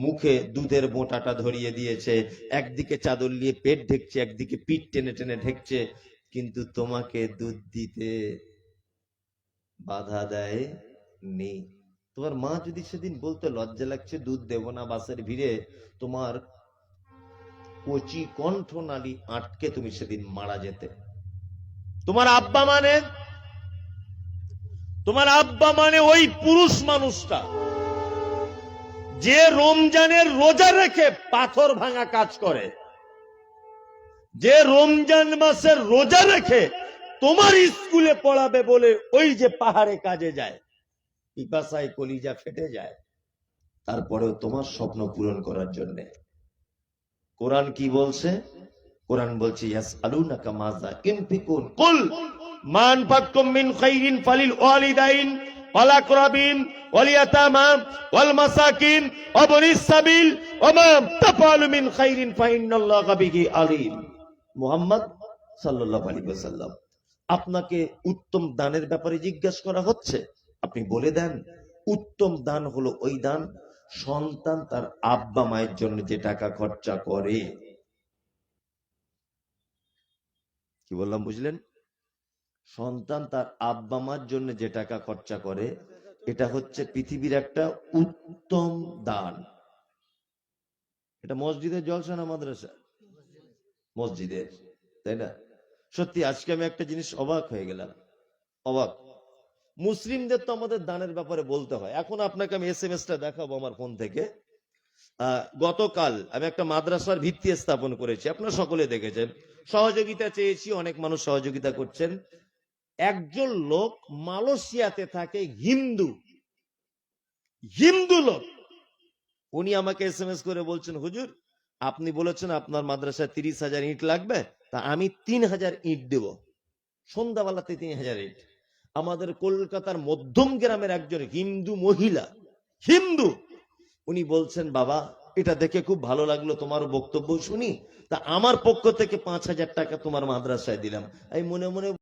[SPEAKER 1] মুখে দুধের বোঁটাটা ধরিয়ে দিয়েছে। একদিকে চাদর নিয়ে পেট ঢেকছে, একদিকে পিঠ টেনে টেনে ঢেকছে, কিন্তু তোমাকে দুধ দিতে বাধা দেয় নি। তোমার মা যদি সেদিন বলতে লজ্জা লাগছে দুধ দেব না বাসের ভিড়ে, তোমার কচি কণ্ঠনালী আটকে তুমি সেদিন মারা যেতে। তোমার আব্বা মানে, তোমার আব্বা মানে ওই পুরুষ মানুষটা যে রমজানের রোজা রেখে পাথর ভাঙা কাজ করে, যে রমজান মাসের রোজা রেখে তোমার স্কুলে পড়াবে বলে ওই যে পাহাড়ে কাজে যায়, পিপাসায় কলিজা ফেটে যায়, তারপরেও তোমার স্বপ্ন পূরণ করার জন্য। কোরআন কি বলছে? কোরআন বলছে ইয়াসআলুনাকা মাযা ইনফিকুন কুল মা আনফাকতুম মিন খাইরিন ফালিল ওয়ালিদাইন ওয়াল আকরাবিন ওয়াল ইয়াতামা ওয়াল মাসাকিন ওয়া বনিস সাবিল ওয়া মা তাফআলু মিন খাইরিন ফাইন্নাল্লাহা বিহি আলিম। মুহাম্মদ সাল্লাল্লাহু আলাইহি ওয়াসাল্লাম, আপনাকে উত্তম দানের ব্যাপারে জিজ্ঞাসা করা হচ্ছে, আপনি বলে দেন উত্তম দান হলো ওই দান সন্তান তার আব্বা মায়ের জন্য যে টাকা খরচা করে। কি বললাম বুঝলেন? সন্তান তার আব্বা মার জন্য যে টাকা খরচা করে, এটা হচ্ছে পৃথিবীর একটা উত্তম দান। এটা মসজিদের জলসা না মাদ্রাসা? মসজিদের, তাই না? সত্যি আজকে আমি একটা জিনিস অবাক হয়ে গেলাম, অবাক। মুসলিমদের তো আমাদের দানের ব্যাপারে বলতে হয়। এখন আপনাকে আমি SMS-টা দেখাবো আমার ফোন থেকে। গতকাল আমি একটা মাদ্রাসার ভিত্তি স্থাপন করেছি, আপনারা সকলে দেখেছেন। সহযোগিতা চেয়েছি, অনেক মানুষ সহযোগিতা করছেন। একজন লোক মালয়েশিয়াতে থাকে, হিন্দু লোক, উনি আমাকে SMS করে বলছেন, হুজুর আপনি বলেছেন আপনার মাদ্রাসায় 30,000 ইট লাগবে, তা আমি 3,000 ইট দেব, সন্ধ্যাবেলাতে 3,000 ইট। আমাদের কলকাতার মধ্যম গ্রামের একজন হিন্দু মহিলা, হিন্দু, উনি বলছেন বাবা এটা দেখে খুব ভালো লাগলো তোমার বক্তব্য শুনি, তা আমার পক্ষ থেকে 5,000 টাকা তোমার মাদ্রাসায় দিলাম। আমি মনে মনে